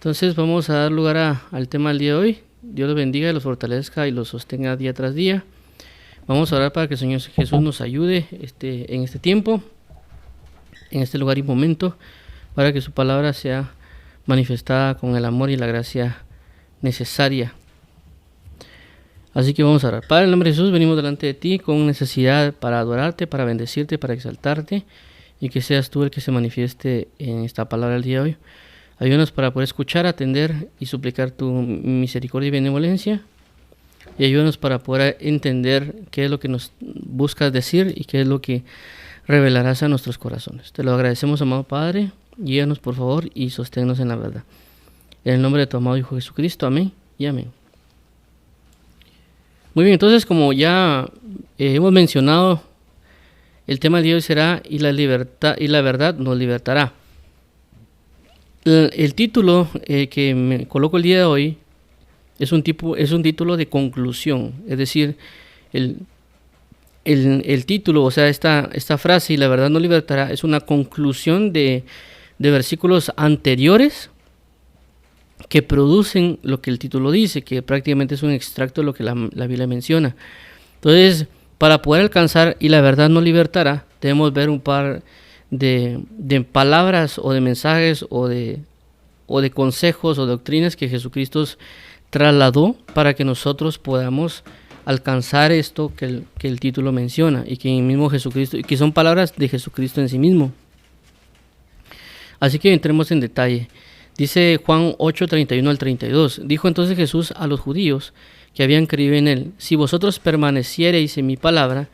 Entonces vamos a dar lugar al tema del día de hoy. Dios los bendiga y los fortalezca y los sostenga día tras día. Vamos a orar para que el Señor Jesús nos ayude en este tiempo, en este lugar y momento, para que su palabra sea manifestada con el amor y la gracia necesaria. Así que vamos a orar. Padre, en el nombre de Jesús, venimos delante de ti con necesidad para adorarte, para bendecirte, para exaltarte, y que seas tú el que se manifieste en esta palabra el día de hoy. Ayúdanos para poder escuchar, atender y suplicar tu misericordia y benevolencia. Y ayúdanos para poder entender qué es lo que nos buscas decir y qué es lo que revelarás a nuestros corazones. Te lo agradecemos, amado Padre. Guíanos, por favor, y sosténnos en la verdad. En el nombre de tu amado Hijo Jesucristo. Amén y amén. Muy bien, entonces, como ya hemos mencionado, el tema de hoy será y la verdad nos libertará. El título que me coloco el día de hoy es un título de conclusión, es decir, el título, o sea, esta frase, y la verdad nos libertará, es una conclusión de versículos anteriores que producen lo que el título dice, que prácticamente es un extracto de lo que la Biblia menciona. Entonces, para poder alcanzar y la verdad nos libertará, debemos ver un par de palabras o de mensajes o de consejos o doctrinas que Jesucristo trasladó para que nosotros podamos alcanzar esto que el título menciona y que el mismo Jesucristo, y que son palabras de Jesucristo en sí mismo. Así que entremos en detalle. Dice Juan 8, 31 al 32. Dijo entonces Jesús a los judíos que habían creído en él: si vosotros permaneciereis en mi palabra,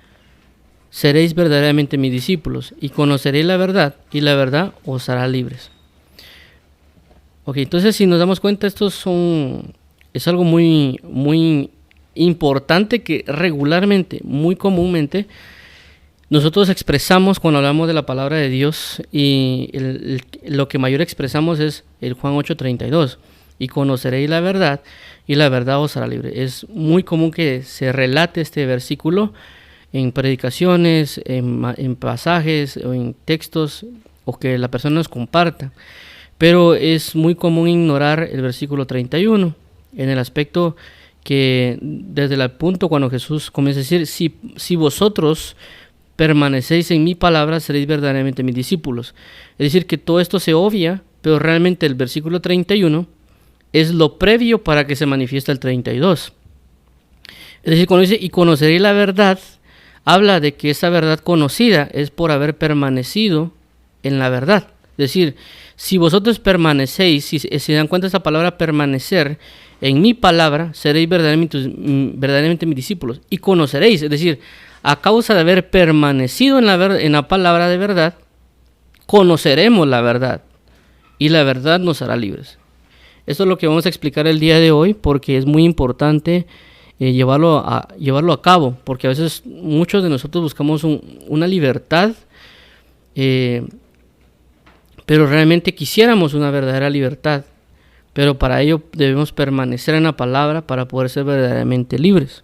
seréis verdaderamente mis discípulos, y conoceréis la verdad, y la verdad os hará libres. Ok, entonces si nos damos cuenta, es algo muy, muy importante que regularmente, muy comúnmente, nosotros expresamos cuando hablamos de la palabra de Dios, y lo que mayor expresamos es el Juan 8:32, y conoceréis la verdad, y la verdad os hará libre. Es muy común que se relate este versículo en predicaciones, en pasajes o en textos, o que la persona nos comparta, pero es muy común ignorar el versículo 31 en el aspecto que desde el punto cuando Jesús comienza a decir: si vosotros permanecéis en mi palabra, seréis verdaderamente mis discípulos. Es decir, que todo esto se obvia, pero realmente el versículo 31 es lo previo para que se manifieste el 32. Es decir, cuando dice y conoceréis la verdad, habla de que esa verdad conocida es por haber permanecido en la verdad. Es decir, si vosotros permanecéis, si dan cuenta de esa palabra permanecer, en mi palabra seréis verdaderamente mis discípulos, y conoceréis, es decir, a causa de haber permanecido en la palabra de verdad, conoceremos la verdad, y la verdad nos hará libres. Esto es lo que vamos a explicar el día de hoy, porque es muy importante llevarlo a cabo, porque a veces muchos de nosotros buscamos una libertad, pero realmente quisiéramos una verdadera libertad, pero para ello debemos permanecer en la palabra para poder ser verdaderamente libres.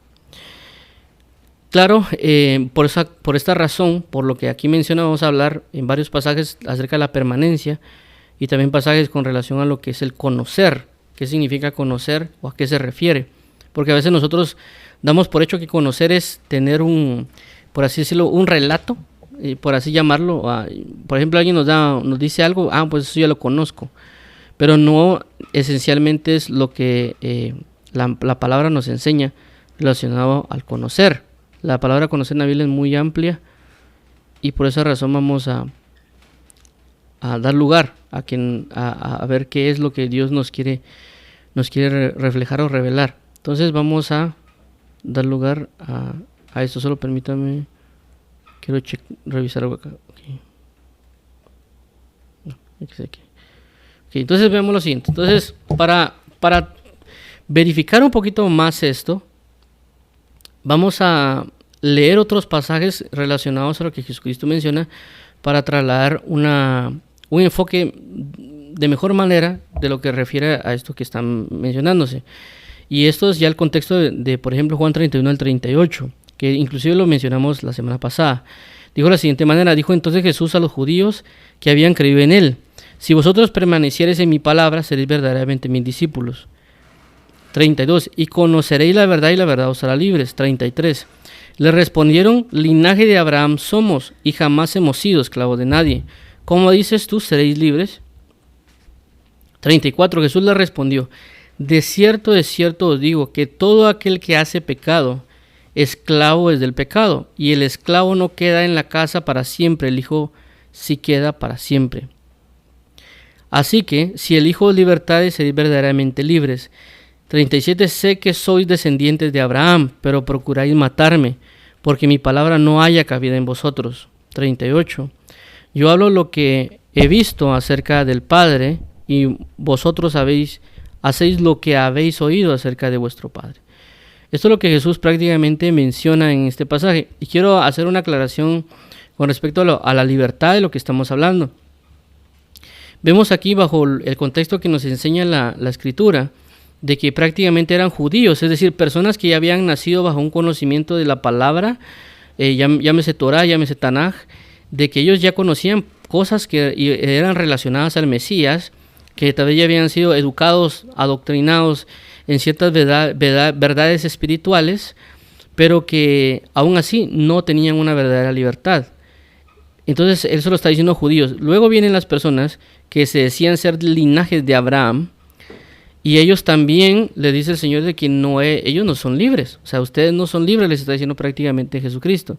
Claro, por esta razón, por lo que aquí menciona, vamos a hablar en varios pasajes acerca de la permanencia, y también pasajes con relación a lo que es el conocer, qué significa conocer o a qué se refiere. Porque a veces nosotros damos por hecho que conocer es tener por así decirlo, un relato, por así llamarlo. Por ejemplo, alguien nos dice algo, pues eso ya lo conozco. Pero no esencialmente es lo que la palabra nos enseña relacionado al conocer. La palabra conocer en la Biblia es muy amplia, y por esa razón vamos a dar lugar a ver qué es lo que Dios nos quiere reflejar o revelar. Entonces vamos a dar lugar a esto. Solo permítame, quiero revisar algo acá. Okay. No, aquí. Okay, entonces veamos lo siguiente. Entonces, para verificar un poquito más esto, vamos a leer otros pasajes relacionados a lo que Jesucristo menciona para trasladar un enfoque de mejor manera de lo que refiere a esto que están mencionándose. Y esto es ya el contexto de por ejemplo, Juan 31 al 38, que inclusive lo mencionamos la semana pasada. Dijo de la siguiente manera: dijo entonces Jesús a los judíos que habían creído en él: Si vosotros permaneciereis en mi palabra, seréis verdaderamente mis discípulos. 32. Y conoceréis la verdad y la verdad os hará libres. 33. Le respondieron, linaje de Abraham somos y jamás hemos sido esclavos de nadie. ¿Cómo dices tú, seréis libres? 34. Jesús le respondió, de cierto os digo que todo aquel que hace pecado, esclavo es del pecado, y el esclavo no queda en la casa para siempre, el hijo sí queda para siempre. Así que, si el Hijo os libertare, seréis verdaderamente libres. 37. Sé que sois descendientes de Abraham, pero procuráis matarme, porque mi palabra no haya cabida en vosotros. 38. Yo hablo lo que he visto acerca del Padre, y vosotros hacéis lo que habéis oído acerca de vuestro Padre. Esto es lo que Jesús prácticamente menciona en este pasaje. Y quiero hacer una aclaración con respecto a la libertad de lo que estamos hablando. Vemos aquí, bajo el contexto que nos enseña la Escritura, de que prácticamente eran judíos, es decir, personas que ya habían nacido bajo un conocimiento de la palabra, llámese Torah, llámese Tanaj, de que ellos ya conocían cosas que eran relacionadas al Mesías, que tal vez ya habían sido educados, adoctrinados en ciertas verdades espirituales, pero que aún así no tenían una verdadera libertad. Entonces, él se lo está diciendo a judíos. Luego vienen las personas que se decían ser linajes de Abraham, y ellos también, le dice el Señor, de que ellos no son libres. O sea, ustedes no son libres, les está diciendo prácticamente Jesucristo.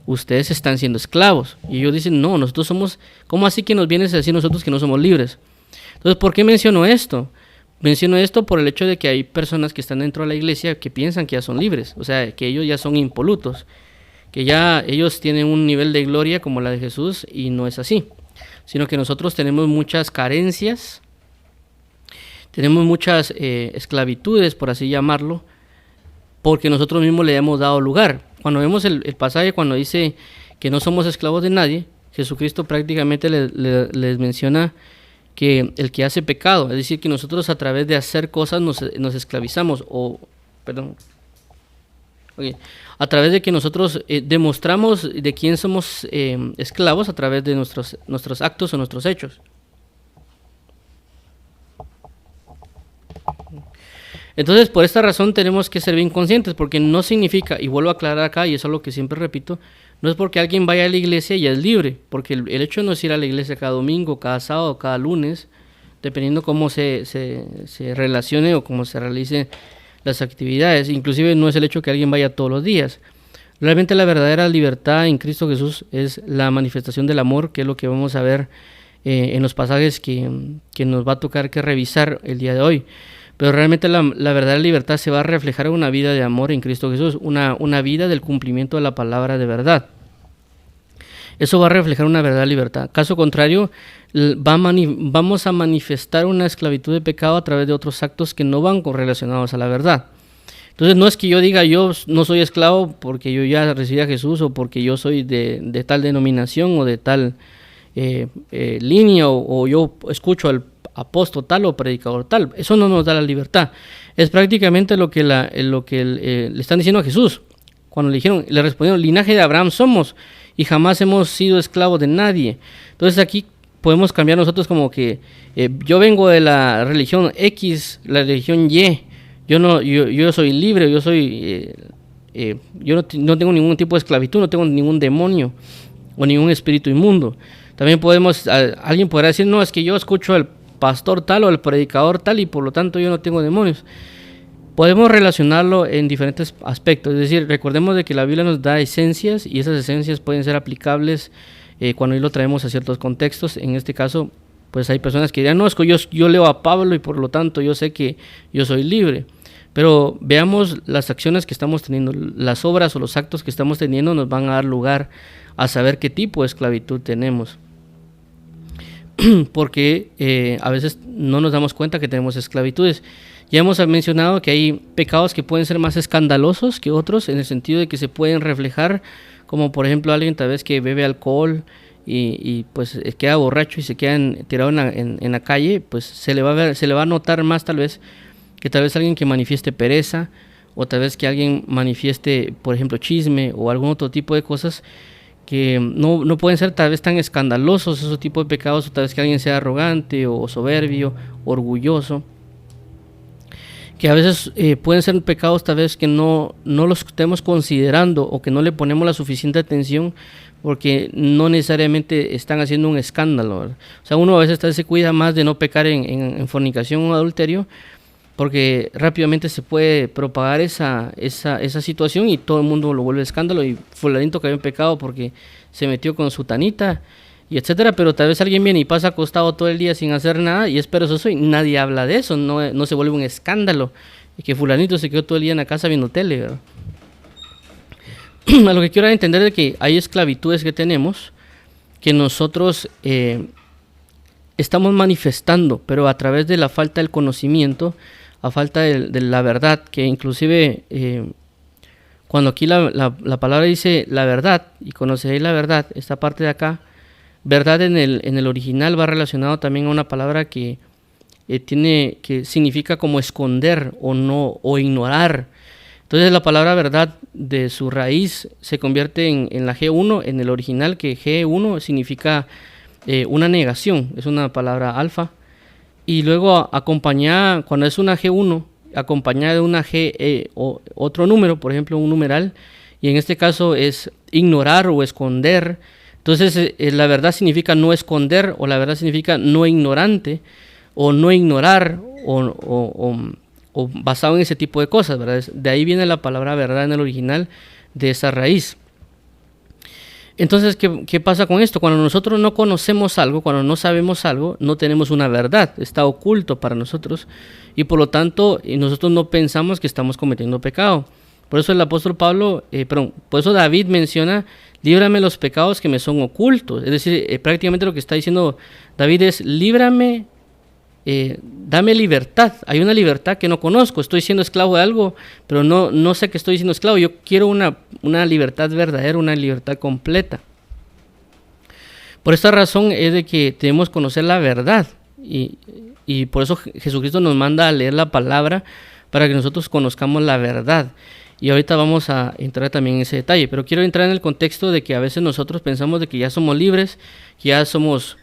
Ustedes están siendo esclavos. Y ellos dicen, no, nosotros somos, ¿cómo así que nos vienes a decir nosotros que no somos libres? Entonces, ¿por qué menciono esto? Menciono esto por el hecho de que hay personas que están dentro de la iglesia que piensan que ya son libres. O sea, que ellos ya son impolutos, que ya ellos tienen un nivel de gloria como la de Jesús, y no es así. Sino que nosotros tenemos muchas carencias, tenemos muchas esclavitudes, por así llamarlo, porque nosotros mismos le hemos dado lugar. Cuando vemos el pasaje, cuando dice que no somos esclavos de nadie, Jesucristo prácticamente les menciona que el que hace pecado, es decir, que nosotros a través de hacer cosas nos esclavizamos, a través de que nosotros demostramos de quién somos esclavos a través de nuestros actos o nuestros hechos. Entonces, por esta razón tenemos que ser bien conscientes, porque no significa, y vuelvo a aclarar acá, y eso es lo que siempre repito, no es porque alguien vaya a la iglesia y ya es libre, porque el hecho no es ir a la iglesia cada domingo, cada sábado, cada lunes, dependiendo cómo se relacione o cómo se realicen las actividades. Inclusive no es el hecho que alguien vaya todos los días. Realmente la verdadera libertad en Cristo Jesús es la manifestación del amor, que es lo que vamos a ver en los pasajes que nos va a tocar que revisar el día de hoy. Pero realmente la verdadera libertad se va a reflejar en una vida de amor en Cristo Jesús, una vida del cumplimiento de la palabra de verdad. Eso va a reflejar una verdadera libertad. Caso contrario, vamos a manifestar una esclavitud de pecado a través de otros actos que no van relacionados a la verdad. Entonces no es que yo diga yo no soy esclavo porque yo ya recibí a Jesús, o porque yo soy de tal denominación o de tal línea, o yo escucho al apóstol tal o predicador tal. Eso no nos da la libertad. Es prácticamente lo que le están diciendo a Jesús. Cuando le respondieron, linaje de Abraham somos y jamás hemos sido esclavos de nadie. Entonces aquí podemos cambiar nosotros como que yo vengo de la religión X, la religión Y. Yo soy libre, yo no tengo ningún tipo de esclavitud, no tengo ningún demonio o ningún espíritu inmundo. También alguien podrá decir, no, es que yo escucho al pastor tal o al predicador tal y por lo tanto yo no tengo demonios. Podemos relacionarlo en diferentes aspectos, es decir, recordemos de que la Biblia nos da esencias, y esas esencias pueden ser aplicables cuando hoy lo traemos a ciertos contextos. En este caso, pues hay personas que dirán, no, es que yo leo a Pablo y por lo tanto yo sé que yo soy libre. Pero veamos las acciones que estamos teniendo, las obras o los actos que estamos teniendo nos van a dar lugar a saber qué tipo de esclavitud tenemos. Porque a veces no nos damos cuenta que tenemos esclavitudes. Ya hemos mencionado que hay pecados que pueden ser más escandalosos que otros, en el sentido de que se pueden reflejar, como por ejemplo alguien tal vez que bebe alcohol y pues queda borracho y se queda tirado en la calle, pues se le va a notar más tal vez alguien que manifieste pereza, o tal vez que alguien manifieste, por ejemplo, chisme o algún otro tipo de cosas que no pueden ser tal vez tan escandalosos esos tipos de pecados, o tal vez que alguien sea arrogante o soberbio, orgulloso, que a veces pueden ser pecados tal vez que no los estemos considerando o que no le ponemos la suficiente atención porque no necesariamente están haciendo un escándalo, ¿verdad? O sea, uno a veces tal vez se cuida más de no pecar en fornicación o adulterio, porque rápidamente se puede propagar esa situación y todo el mundo lo vuelve escándalo y fulanito cayó en pecado porque se metió con su tanita y etcétera, pero tal vez alguien viene y pasa acostado todo el día sin hacer nada y es perezoso y nadie habla de eso, no se vuelve un escándalo y que fulanito se quedó todo el día en la casa viendo tele, ¿verdad? A lo que quiero entender es que hay esclavitudes que tenemos que nosotros estamos manifestando, pero a través de la falta del conocimiento, a falta de la verdad, que inclusive cuando aquí la palabra dice la verdad, y conoceréis la verdad, esta parte de acá, verdad en el original va relacionado también a una palabra que significa como esconder o ignorar. Entonces la palabra verdad de su raíz se convierte en la G1 en el original, que G1 significa una negación, es una palabra alfa. Y luego acompañada, cuando es una G1, acompañada de una G, o otro número, por ejemplo un numeral, y en este caso es ignorar o esconder. Entonces la verdad significa no esconder, o la verdad significa no ignorante, o no ignorar, o basado en ese tipo de cosas, ¿verdad? De ahí viene la palabra verdad en el original, de esa raíz. Entonces, ¿qué pasa con esto? Cuando nosotros no conocemos algo, cuando no sabemos algo, no tenemos una verdad, está oculto para nosotros y por lo tanto nosotros no pensamos que estamos cometiendo pecado. Por eso el apóstol Pablo, por eso David menciona, líbrame los pecados que me son ocultos. Es decir, prácticamente lo que está diciendo David es, líbrame, dame libertad. Hay una libertad que no conozco, estoy siendo esclavo de algo, pero no sé que estoy siendo esclavo. Yo quiero una libertad verdadera, una libertad completa. Por esta razón es de que debemos conocer la verdad y por eso Jesucristo nos manda a leer la palabra para que nosotros conozcamos la verdad. Y ahorita vamos a entrar también en ese detalle, pero quiero entrar en el contexto de que a veces nosotros pensamos de que ya somos libres, que ya somos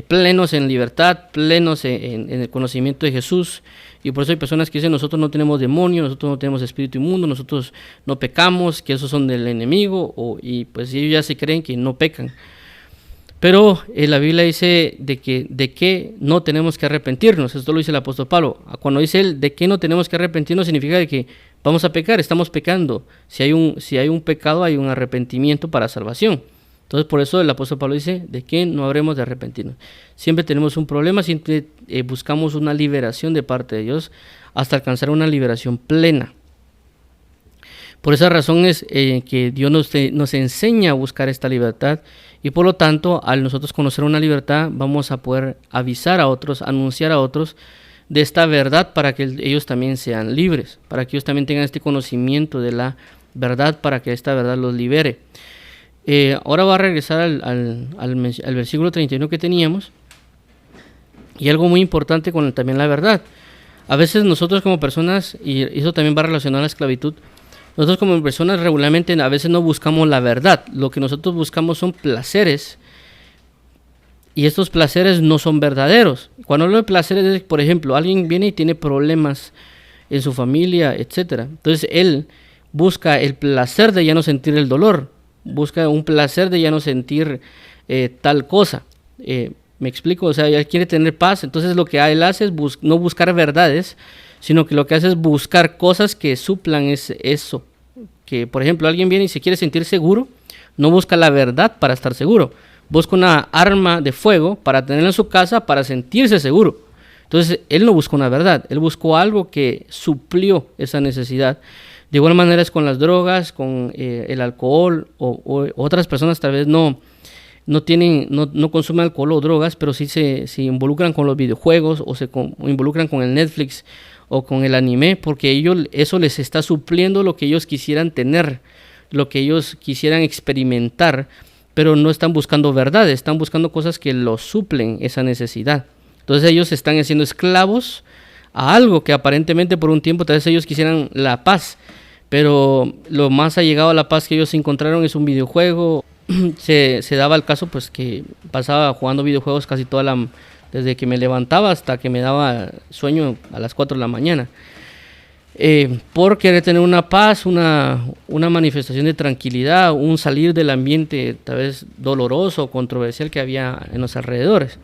plenos en libertad, plenos en el conocimiento de Jesús, y por eso hay personas que dicen nosotros no tenemos demonio, nosotros no tenemos espíritu inmundo, nosotros no pecamos, que esos son del enemigo, y pues ellos ya se creen que no pecan. Pero la Biblia dice de que no tenemos que arrepentirnos. Esto lo dice el apóstol Pablo. Cuando dice él de que no tenemos que arrepentirnos, significa de que vamos a pecar, estamos pecando. Si hay un pecado, hay un arrepentimiento para salvación. Entonces por eso el apóstol Pablo dice de que no habremos de arrepentirnos. Siempre tenemos un problema, siempre buscamos una liberación de parte de Dios hasta alcanzar una liberación plena. Por esa razón es que Dios nos enseña a buscar esta libertad y por lo tanto al nosotros conocer una libertad vamos a poder avisar a otros, anunciar a otros de esta verdad para que ellos también sean libres, para que ellos también tengan este conocimiento de la verdad, para que esta verdad los libere. Ahora va a regresar al versículo 31 que teníamos y algo muy importante con también la verdad. A veces nosotros como personas, y eso también va relacionado a la esclavitud, nosotros como personas regularmente a veces no buscamos la verdad. Lo que nosotros buscamos son placeres y estos placeres no son verdaderos. Cuando hablo de placeres es, por ejemplo, alguien viene y tiene problemas en su familia, etcétera. Entonces él busca el placer de ya no sentir el dolor, busca un placer de ya no sentir tal cosa. ¿Me explico? O sea, él quiere tener paz, entonces lo que él hace es no buscar verdades, sino que lo que hace es buscar cosas que suplan eso. Que, por ejemplo, alguien viene y se quiere sentir seguro, no busca la verdad para estar seguro, busca una arma de fuego para tenerla en su casa para sentirse seguro. Entonces, él no buscó una verdad, él buscó algo que suplió esa necesidad. De igual manera es con las drogas, con el alcohol, o otras personas tal vez no consumen alcohol o drogas, pero sí se involucran con los videojuegos o se involucran con el Netflix o con el anime, porque eso les está supliendo lo que ellos quisieran tener, lo que ellos quisieran experimentar, pero no están buscando verdad, están buscando cosas que los suplen esa necesidad. Entonces ellos están siendo esclavos a algo que aparentemente por un tiempo tal vez ellos quisieran la paz, pero lo más allegado a la paz que ellos encontraron es un videojuego se daba el caso pues que pasaba jugando videojuegos casi desde que me levantaba hasta que me daba sueño a las 4 de la mañana. Por querer tener una paz, una manifestación de tranquilidad, un salir del ambiente tal vez doloroso o controversial que había en los alrededores.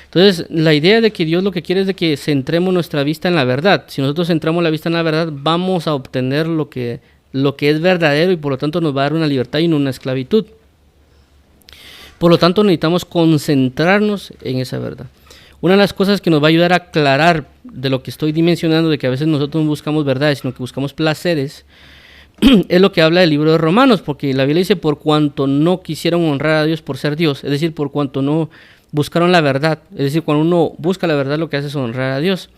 Entonces, la idea de que Dios lo que quiere es de que centremos nuestra vista en la verdad. Si nosotros centramos la vista en la verdad, vamos a obtener lo que es verdadero y por lo tanto nos va a dar una libertad y no una esclavitud. Por lo tanto, necesitamos concentrarnos en esa verdad. Una de las cosas que nos va a ayudar a aclarar de lo que estoy dimensionando, de que a veces nosotros no buscamos verdades, sino que buscamos placeres, es lo que habla el libro de Romanos, porque la Biblia dice, por cuanto no quisieron honrar a Dios por ser Dios, es decir, por cuanto no buscaron la verdad, es decir, cuando uno busca la verdad lo que hace es honrar a Dios.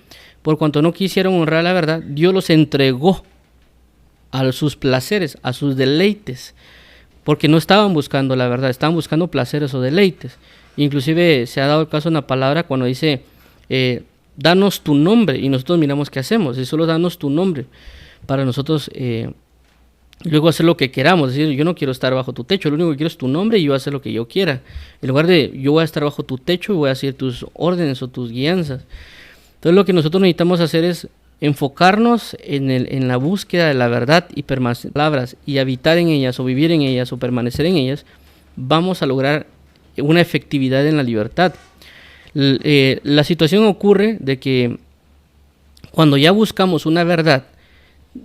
Por cuanto no quisieron honrar la verdad, Dios los entregó a sus placeres, a sus deleites, porque no estaban buscando la verdad, estaban buscando placeres o deleites. Inclusive se ha dado el caso en la palabra cuando dice, danos tu nombre, y nosotros miramos qué hacemos, y solo danos tu nombre, para nosotros luego hacer lo que queramos. Es decir, yo no quiero estar bajo tu techo, lo único que quiero es tu nombre y yo voy a hacer lo que yo quiera. En lugar de yo voy a estar bajo tu techo y voy a seguir tus órdenes o tus guianzas. Entonces lo que nosotros necesitamos hacer es enfocarnos en la búsqueda de la verdad y permanecer palabras y habitar en ellas o vivir en ellas o permanecer en ellas. Vamos a lograr una efectividad en la libertad. La situación ocurre de que cuando ya buscamos una verdad,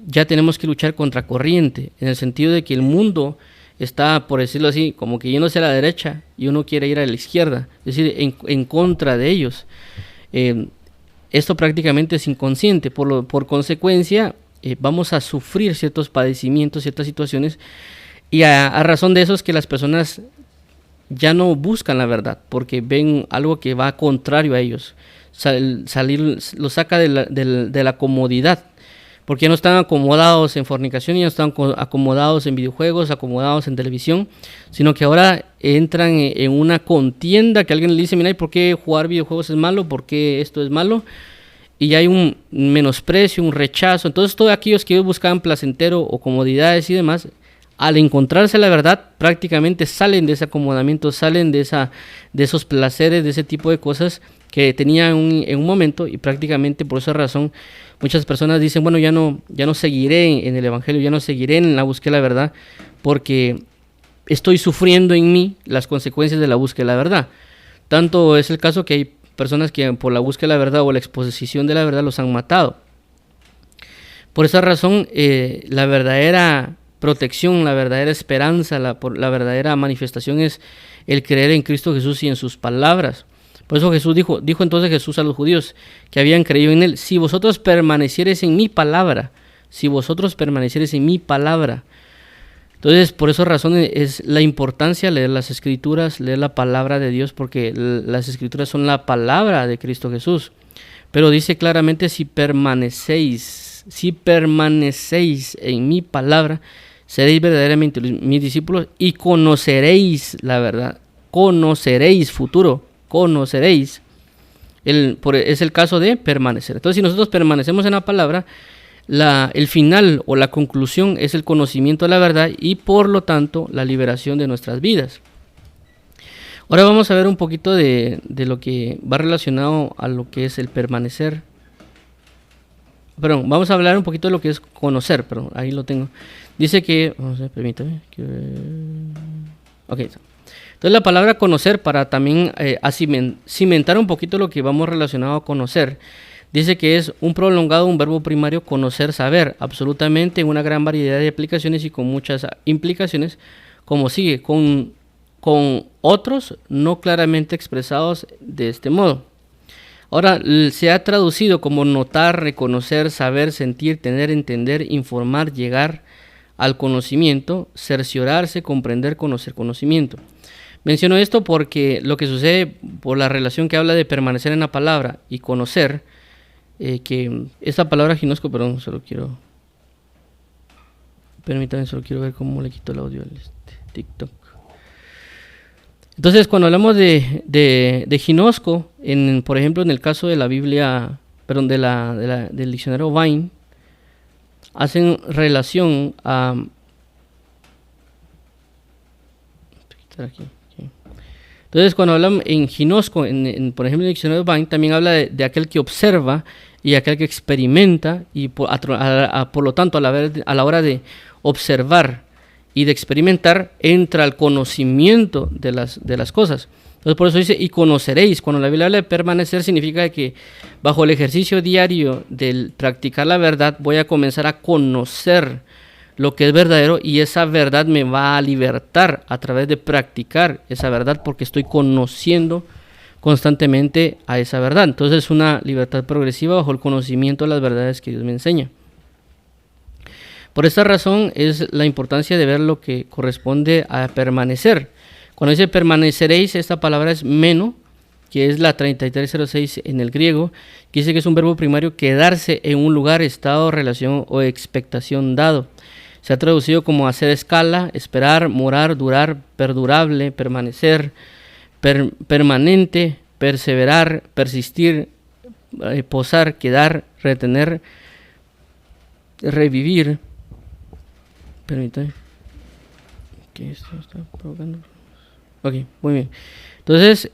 ya tenemos que luchar contra corriente, en el sentido de que el mundo está, por decirlo así, como que yéndose a la derecha y uno quiere ir a la izquierda, es decir, en contra de ellos. Esto prácticamente es inconsciente, por consecuencia vamos a sufrir ciertos padecimientos, ciertas situaciones, y a razón de eso es que las personas ya no buscan la verdad, porque ven algo que va contrario a ellos, lo saca de la comodidad, porque ya no están acomodados en fornicación, ya no están acomodados en videojuegos, acomodados en televisión, sino que ahora entran en una contienda que alguien le dice, mira, ¿por qué jugar videojuegos es malo? ¿Por qué esto es malo? Y hay un menosprecio, un rechazo. Entonces todos aquellos que ellos buscaban placentero o comodidades y demás, al encontrarse la verdad, prácticamente salen de ese acomodamiento, salen de esos placeres, de ese tipo de cosas que tenían en un momento, y prácticamente por esa razón muchas personas dicen, bueno, ya no seguiré en el evangelio, ya no seguiré en la búsqueda de la verdad, porque estoy sufriendo en mí las consecuencias de la búsqueda de la verdad. Tanto es el caso que hay personas que por la búsqueda de la verdad o la exposición de la verdad los han matado. Por esa razón, la verdadera protección, la verdadera esperanza, la verdadera manifestación es el creer en Cristo Jesús y en sus palabras. Por eso Jesús dijo entonces Jesús a los judíos que habían creído en él, si vosotros permaneciereis en mi palabra, si vosotros permaneciereis en mi palabra. Entonces, por esa razón es la importancia de leer las Escrituras, leer la palabra de Dios, porque las Escrituras son la palabra de Cristo Jesús. Pero dice claramente, si permanecéis en mi palabra, seréis verdaderamente mis discípulos y conoceréis la verdad. Conoceréis, futuro, conoceréis. Es el caso de permanecer. Entonces, si nosotros permanecemos en la palabra, el final o la conclusión es el conocimiento de la verdad y por lo tanto la liberación de nuestras vidas. Ahora vamos a ver un poquito de lo que va relacionado a lo que es el permanecer. Perdón, vamos a hablar un poquito de lo que es conocer, perdón, ahí lo tengo. Dice que, vamos a ver, permítame. Ok, entonces la palabra conocer, para también cimentar un poquito lo que vamos relacionado a conocer, dice que es un prolongado, un verbo primario, conocer, saber, absolutamente en una gran variedad de aplicaciones y con muchas implicaciones, como sigue, con otros no claramente expresados de este modo. Ahora, se ha traducido como notar, reconocer, saber, sentir, tener, entender, informar, llegar al conocimiento, cerciorarse, comprender, conocer, conocimiento. Menciono esto porque lo que sucede por la relación que habla de permanecer en la palabra y conocer, que esta palabra ginosco, perdón, permítanme, solo quiero ver cómo le quito el audio al TikTok. Entonces, cuando hablamos de ginosco, por ejemplo, en el caso de la Biblia, perdón, del diccionario Vine, hacen relación a... quitar aquí. Entonces, cuando hablan en ginosco, por ejemplo, en el diccionario de Vine, también habla de aquel que observa y aquel que experimenta, y por lo tanto, a la hora de observar y de experimentar, entra al conocimiento de las cosas. Entonces, por eso dice, y conoceréis. Cuando la Biblia habla de permanecer, significa que bajo el ejercicio diario del practicar la verdad, voy a comenzar a conocer lo que es verdadero, y esa verdad me va a libertar a través de practicar esa verdad, porque estoy conociendo constantemente a esa verdad. Entonces es una libertad progresiva bajo el conocimiento de las verdades que Dios me enseña. Por esta razón es la importancia de ver lo que corresponde a permanecer. Cuando dice permaneceréis, esta palabra es meno, que es la 3306 en el griego, que dice que es un verbo primario, quedarse en un lugar, estado, relación o expectación dado. Se ha traducido como hacer escala, esperar, morar, durar, perdurable, permanecer, permanente, perseverar, persistir, posar, quedar, retener, revivir. Permítame. ¿Qué esto está provocando? Ok, muy bien. Entonces,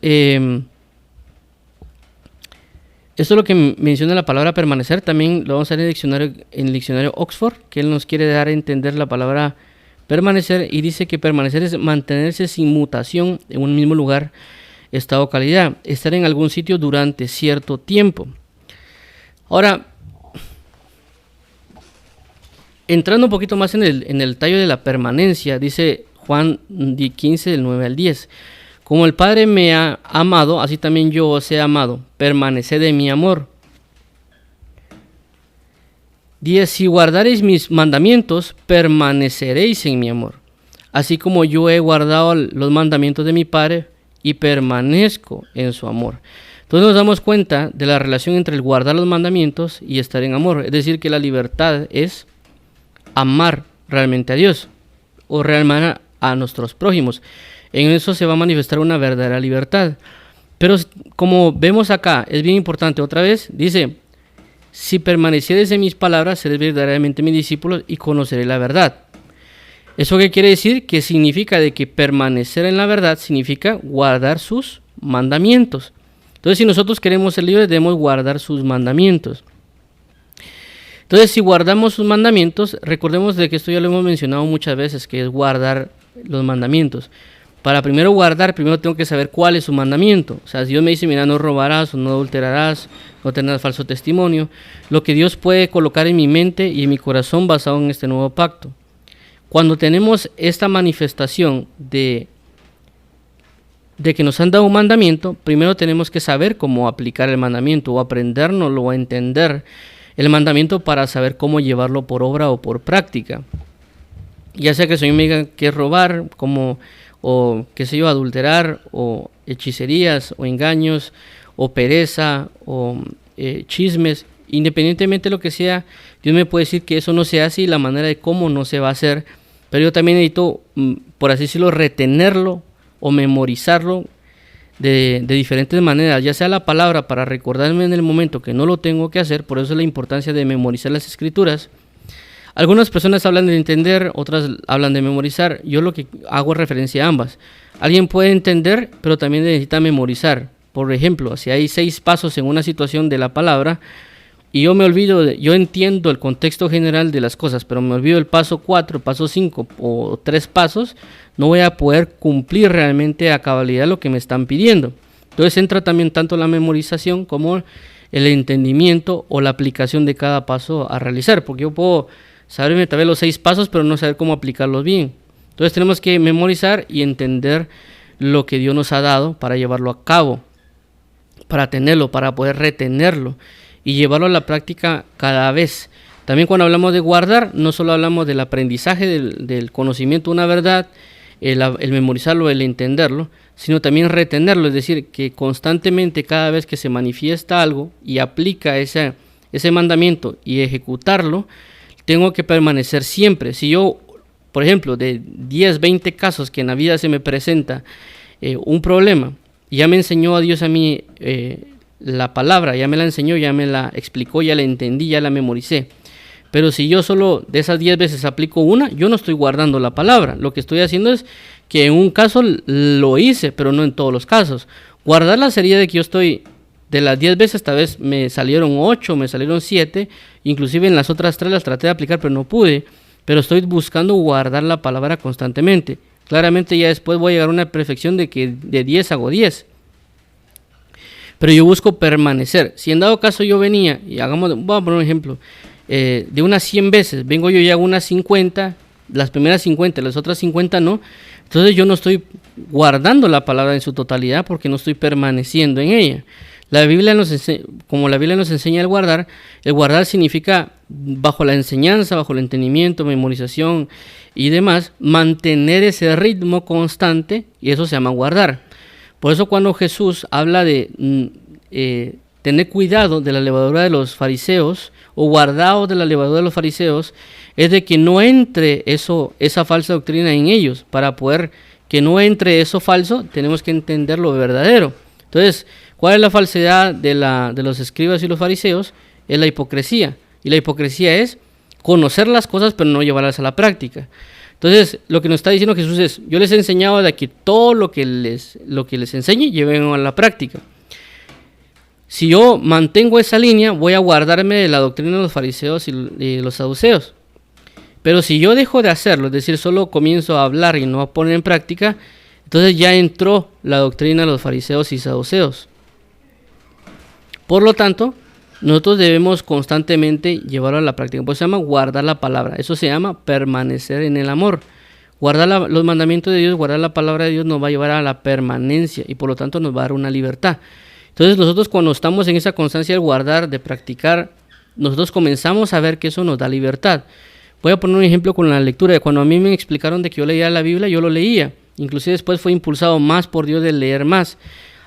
esto es lo que menciona la palabra permanecer. También lo vamos a ver en el diccionario Oxford, que él nos quiere dar a entender la palabra permanecer, y dice que permanecer es mantenerse sin mutación en un mismo lugar, estado o calidad, estar en algún sitio durante cierto tiempo. Ahora, entrando un poquito más en el tallo de la permanencia, dice Juan 15, del 9 al 10. Como el Padre me ha amado, así también yo os he amado. Permaneced en mi amor. 10. Si guardareis mis mandamientos, permaneceréis en mi amor. Así como yo he guardado los mandamientos de mi Padre y permanezco en su amor. Entonces nos damos cuenta de la relación entre el guardar los mandamientos y estar en amor. Es decir, que la libertad es amar realmente a Dios, o realmente a nuestros prójimos. En eso se va a manifestar una verdadera libertad. Pero como vemos acá, es bien importante, otra vez, dice, si permanecieres en mis palabras, seréis verdaderamente mis discípulos y conoceréis la verdad. ¿Eso qué quiere decir? Que significa de que permanecer en la verdad significa guardar sus mandamientos. Entonces, si nosotros queremos ser libres, debemos guardar sus mandamientos. Entonces, si guardamos sus mandamientos, recordemos de que esto ya lo hemos mencionado muchas veces, que es guardar los mandamientos. Para primero guardar, primero tengo que saber cuál es su mandamiento. O sea, si Dios me dice, mira, no robarás, o no adulterarás, no tendrás falso testimonio, lo que Dios puede colocar en mi mente y en mi corazón basado en este nuevo pacto. Cuando tenemos esta manifestación de que nos han dado un mandamiento, primero tenemos que saber cómo aplicar el mandamiento, o aprendérnoslo, o entender el mandamiento para saber cómo llevarlo por obra o por práctica. Ya sea que el Señor me diga que es robar, o qué sé yo, adulterar, o hechicerías, o engaños, o pereza, o chismes, independientemente de lo que sea, Dios me puede decir que eso no se hace y la manera de cómo no se va a hacer, pero yo también necesito, por así decirlo, retenerlo o memorizarlo de diferentes maneras, ya sea la palabra para recordarme en el momento que no lo tengo que hacer. Por eso es la importancia de memorizar las escrituras. Algunas personas hablan de entender, otras hablan de memorizar. Yo lo que hago es referencia a ambas. Alguien puede entender, pero también necesita memorizar. Por ejemplo, si hay 6 pasos en una situación de la palabra y yo me olvido, yo entiendo el contexto general de las cosas, pero me olvido el paso 4, paso 5 o 3 pasos, no voy a poder cumplir realmente a cabalidad lo que me están pidiendo. Entonces entra también tanto la memorización como el entendimiento o la aplicación de cada paso a realizar, porque yo puedo saberme tal vez los 6 pasos, pero no saber cómo aplicarlos bien. Entonces tenemos que memorizar y entender lo que Dios nos ha dado para llevarlo a cabo, para tenerlo, para poder retenerlo y llevarlo a la práctica cada vez. También cuando hablamos de guardar, no solo hablamos del aprendizaje del conocimiento de una verdad, el memorizarlo, el entenderlo, sino también retenerlo, es decir, que constantemente cada vez que se manifiesta algo y aplica ese mandamiento y ejecutarlo, tengo que permanecer siempre. Si yo, por ejemplo, de 10, 20 casos que en la vida se me presenta un problema, ya me enseñó a Dios a mí la palabra, ya me la enseñó, ya me la explicó, ya la entendí, ya la memoricé. Pero si yo solo de esas 10 veces aplico una, yo no estoy guardando la palabra. Lo que estoy haciendo es que en un caso lo hice, pero no en todos los casos. Guardarla sería de que yo estoy, de las 10 veces, esta vez me salieron 8, me salieron 7, inclusive en las otras 3 las traté de aplicar, pero no pude. Pero estoy buscando guardar la palabra constantemente. Claramente ya después voy a llegar a una perfección de que de 10 hago 10. Pero yo busco permanecer. Si en dado caso yo venía, y voy a poner un ejemplo, de unas 100 veces, vengo yo y hago unas 50, las primeras 50, las otras 50 no, entonces yo no estoy guardando la palabra en su totalidad porque no estoy permaneciendo en ella. La Biblia como la Biblia nos enseña el guardar significa bajo la enseñanza, bajo el entendimiento, memorización y demás, mantener ese ritmo constante, y eso se llama guardar. Por eso cuando Jesús habla de tener cuidado de la levadura de los fariseos, o guardado de la levadura de los fariseos, es de que no entre esa falsa doctrina en ellos. Para poder que no entre eso falso, tenemos que entender lo verdadero. Entonces, ¿cuál es la falsedad de los escribas y los fariseos? Es la hipocresía. Y la hipocresía es conocer las cosas pero no llevarlas a la práctica. Entonces, lo que nos está diciendo Jesús es, yo les he enseñado de que todo lo que les enseñe, lleven a la práctica. Si yo mantengo esa línea, voy a guardarme de la doctrina de los fariseos y los saduceos. Pero si yo dejo de hacerlo, es decir, solo comienzo a hablar y no a poner en práctica, entonces ya entró la doctrina de los fariseos y saduceos. Por lo tanto, nosotros debemos constantemente llevarlo a la práctica. Pues se llama guardar la palabra. Eso se llama permanecer en el amor. Guardar los mandamientos de Dios, guardar la palabra de Dios nos va a llevar a la permanencia y por lo tanto nos va a dar una libertad. Entonces nosotros cuando estamos en esa constancia de guardar, de practicar, nosotros comenzamos a ver que eso nos da libertad. Voy a poner un ejemplo con la lectura. Cuando a mí me explicaron de que yo leía la Biblia, yo lo leía. Inclusive después fue impulsado más por Dios de leer más.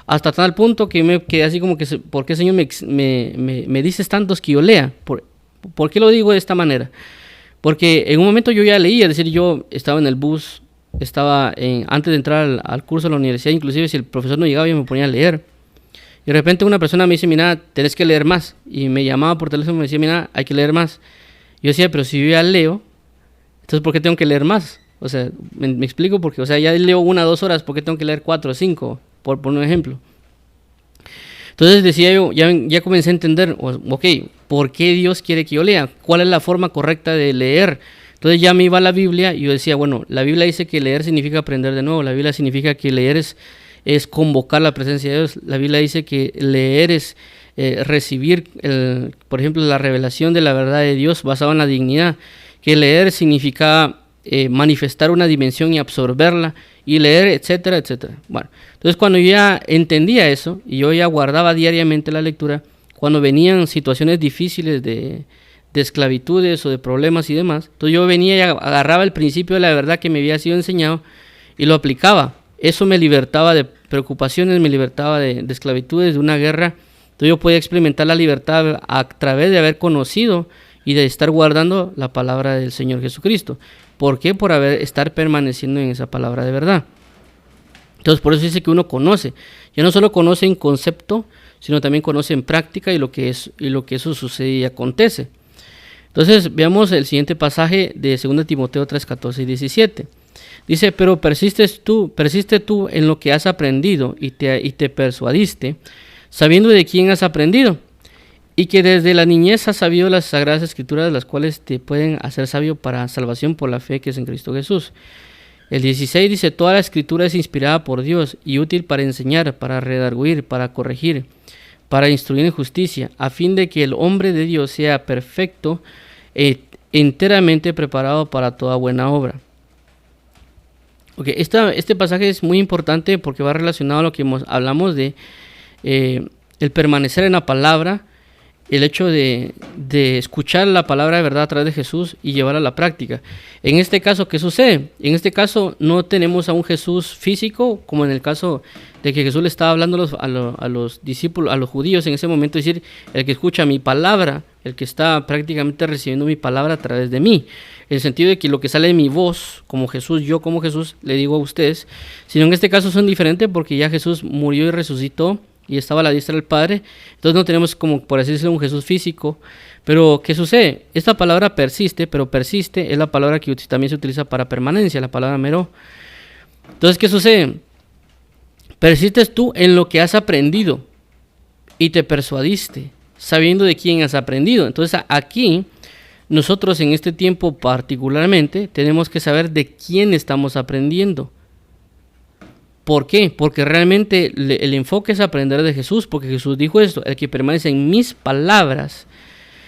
Hasta tal punto que me quedé así como que, ¿por qué, Señor, me dices tantos que yo lea? ¿Por qué lo digo de esta manera? Porque en un momento yo ya leía, es decir, yo estaba en el bus, antes de entrar al curso de la universidad, inclusive si el profesor no llegaba yo me ponía a leer. Y de repente una persona me dice, mira, tenés que leer más. Y me llamaba por teléfono y me decía, mira, hay que leer más. Yo decía, pero si yo ya leo, entonces ¿por qué tengo que leer más? O sea, me explico porque, o sea, ya leo 1 o 2 horas, ¿por qué tengo que leer 4 o 5? Por un ejemplo. Entonces decía yo, ya comencé a entender, ok, ¿por qué Dios quiere que yo lea? ¿Cuál es la forma correcta de leer? Entonces ya me iba a la Biblia y yo decía, bueno, la Biblia dice que leer significa aprender de nuevo. La Biblia significa que leer es convocar la presencia de Dios. La Biblia dice que leer es recibir, por ejemplo, la revelación de la verdad de Dios basada en la dignidad. Que leer significa manifestar una dimensión y absorberla, y leer, etcétera, etcétera. Bueno, entonces cuando yo ya entendía eso, y yo ya guardaba diariamente la lectura, cuando venían situaciones difíciles de esclavitudes o de problemas y demás, entonces yo venía y agarraba el principio de la verdad que me había sido enseñado y lo aplicaba. Eso me libertaba de preocupaciones, me libertaba de esclavitudes, de una guerra. Entonces yo podía experimentar la libertad a través de haber conocido y de estar guardando la palabra del Señor Jesucristo. ¿Por qué? Por estar permaneciendo en esa palabra de verdad. Entonces por eso dice que uno conoce. Ya no solo conoce en concepto, sino también conoce en práctica y lo que eso sucede y acontece. Entonces veamos el siguiente pasaje de 2 Timoteo 3, 14 y 17. Dice, pero persiste tú en lo que has aprendido y te persuadiste, sabiendo de quién has aprendido, y que desde la niñez has sabido las sagradas escrituras, las cuales te pueden hacer sabio para salvación por la fe que es en Cristo Jesús. El 16 dice, toda la escritura es inspirada por Dios y útil para enseñar, para redarguir, para corregir, para instruir en justicia, a fin de que el hombre de Dios sea perfecto e enteramente preparado para toda buena obra. Okay, este pasaje es muy importante porque va relacionado a lo que hablamos de el permanecer en la palabra, el hecho de escuchar la palabra de verdad a través de Jesús y llevarla a la práctica. En este caso, ¿qué sucede? En este caso no tenemos a un Jesús físico, como en el caso de que Jesús le estaba hablando a los discípulos, a los judíos en ese momento, es decir, el que escucha mi palabra, el que está prácticamente recibiendo mi palabra a través de mí. En el sentido de que lo que sale de mi voz, como Jesús, yo como Jesús, le digo a ustedes, sino en este caso son diferentes porque ya Jesús murió y resucitó y estaba a la diestra del Padre. Entonces no tenemos, como por así decirlo, un Jesús físico. Pero ¿qué sucede? Esta palabra persiste, pero persiste es la palabra que también se utiliza para permanencia, la palabra mero. Entonces, ¿qué sucede? Persistes tú en lo que has aprendido y te persuadiste, sabiendo de quién has aprendido. Entonces, aquí, nosotros en este tiempo particularmente, tenemos que saber de quién estamos aprendiendo. ¿Por qué? Porque realmente el enfoque es aprender de Jesús, porque Jesús dijo esto: el que permanece en mis palabras.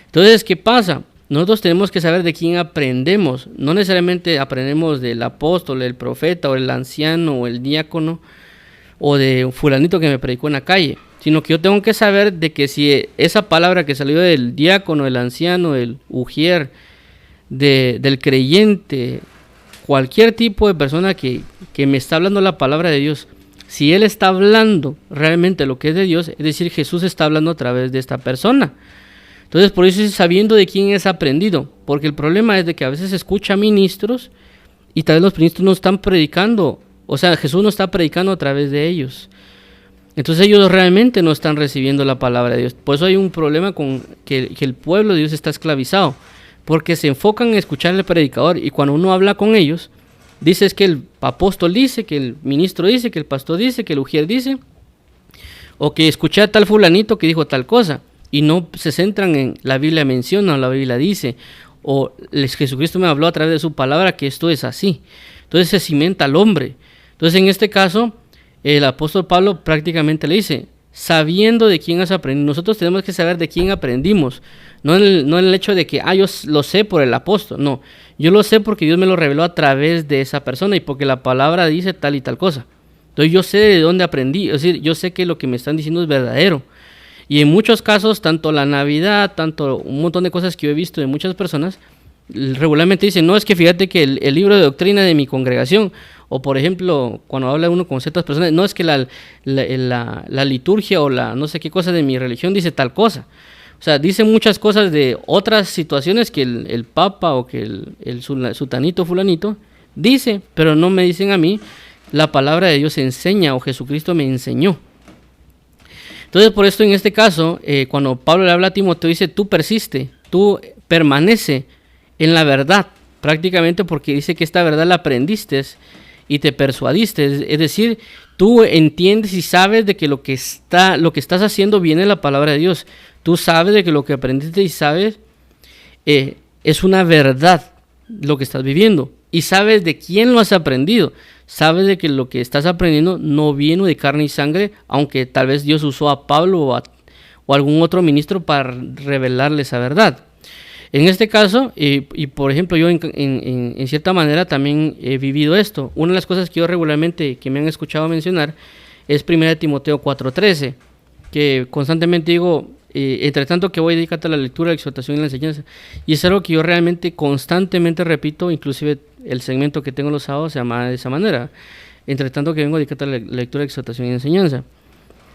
Entonces, ¿qué pasa? Nosotros tenemos que saber de quién aprendemos. No necesariamente aprendemos del apóstol, el profeta, o el anciano, o el diácono, o de un fulanito que me predicó en la calle, sino que yo tengo que saber de que si esa palabra que salió del diácono, del anciano, del ujier, del creyente, cualquier tipo de persona que me está hablando la palabra de Dios, si él está hablando realmente lo que es de Dios, es decir, Jesús está hablando a través de esta persona. Entonces, por eso es sabiendo de quién es aprendido, porque el problema es de que a veces se escucha ministros y tal vez los ministros no están predicando, o sea, Jesús no está predicando a través de ellos. Entonces ellos realmente no están recibiendo la palabra de Dios. Por eso hay un problema con que el pueblo de Dios está esclavizado, porque se enfocan en escuchar al predicador, y cuando uno habla con ellos, dice es que el apóstol dice, que el ministro dice, que el pastor dice, que el ujier dice, o que escuché a tal fulanito que dijo tal cosa, y no se centran en la Biblia menciona, o la Biblia dice, o Jesucristo me habló a través de su palabra que esto es así. Entonces se cimenta al hombre. Entonces en este caso el apóstol Pablo prácticamente le dice, sabiendo de quién has aprendido. Nosotros tenemos que saber de quién aprendimos, no en el hecho de que yo lo sé por el apóstol, no, yo lo sé porque Dios me lo reveló a través de esa persona y porque la palabra dice tal y tal cosa. Entonces yo sé de dónde aprendí, es decir, yo sé que lo que me están diciendo es verdadero. Y en muchos casos, tanto la Navidad, tanto un montón de cosas que yo he visto de muchas personas, regularmente dicen, no, es que fíjate que el libro de doctrina de mi congregación, o por ejemplo, cuando habla uno con ciertas personas, no, es que la liturgia o la no sé qué cosa de mi religión dice tal cosa. O sea, dice muchas cosas de otras situaciones que el papa o que el sutanito fulanito dice, pero no me dicen a mí, la palabra de Dios enseña o Jesucristo me enseñó. Entonces, por esto en este caso, cuando Pablo le habla a Timoteo, dice, tú persiste, tú permanece en la verdad, prácticamente porque dice que esta verdad la aprendiste y te persuadiste, es decir, tú entiendes y sabes de que lo que estás haciendo viene de la palabra de Dios, tú sabes de que lo que aprendiste y sabes es una verdad lo que estás viviendo, y sabes de quién lo has aprendido, sabes de que lo que estás aprendiendo no viene de carne y sangre, aunque tal vez Dios usó a Pablo o algún otro ministro para revelarle esa verdad. En este caso, y por ejemplo yo en cierta manera también he vivido esto. Una de las cosas que yo regularmente, que me han escuchado mencionar, es 1 Timoteo 4:13, que constantemente digo, entre tanto que voy, dedícate a la lectura, la exhortación y la enseñanza. Y es algo que yo realmente constantemente repito, inclusive el segmento que tengo los sábados se llama de esa manera. Entre tanto que vengo, dedícate a la lectura, exhortación y enseñanza.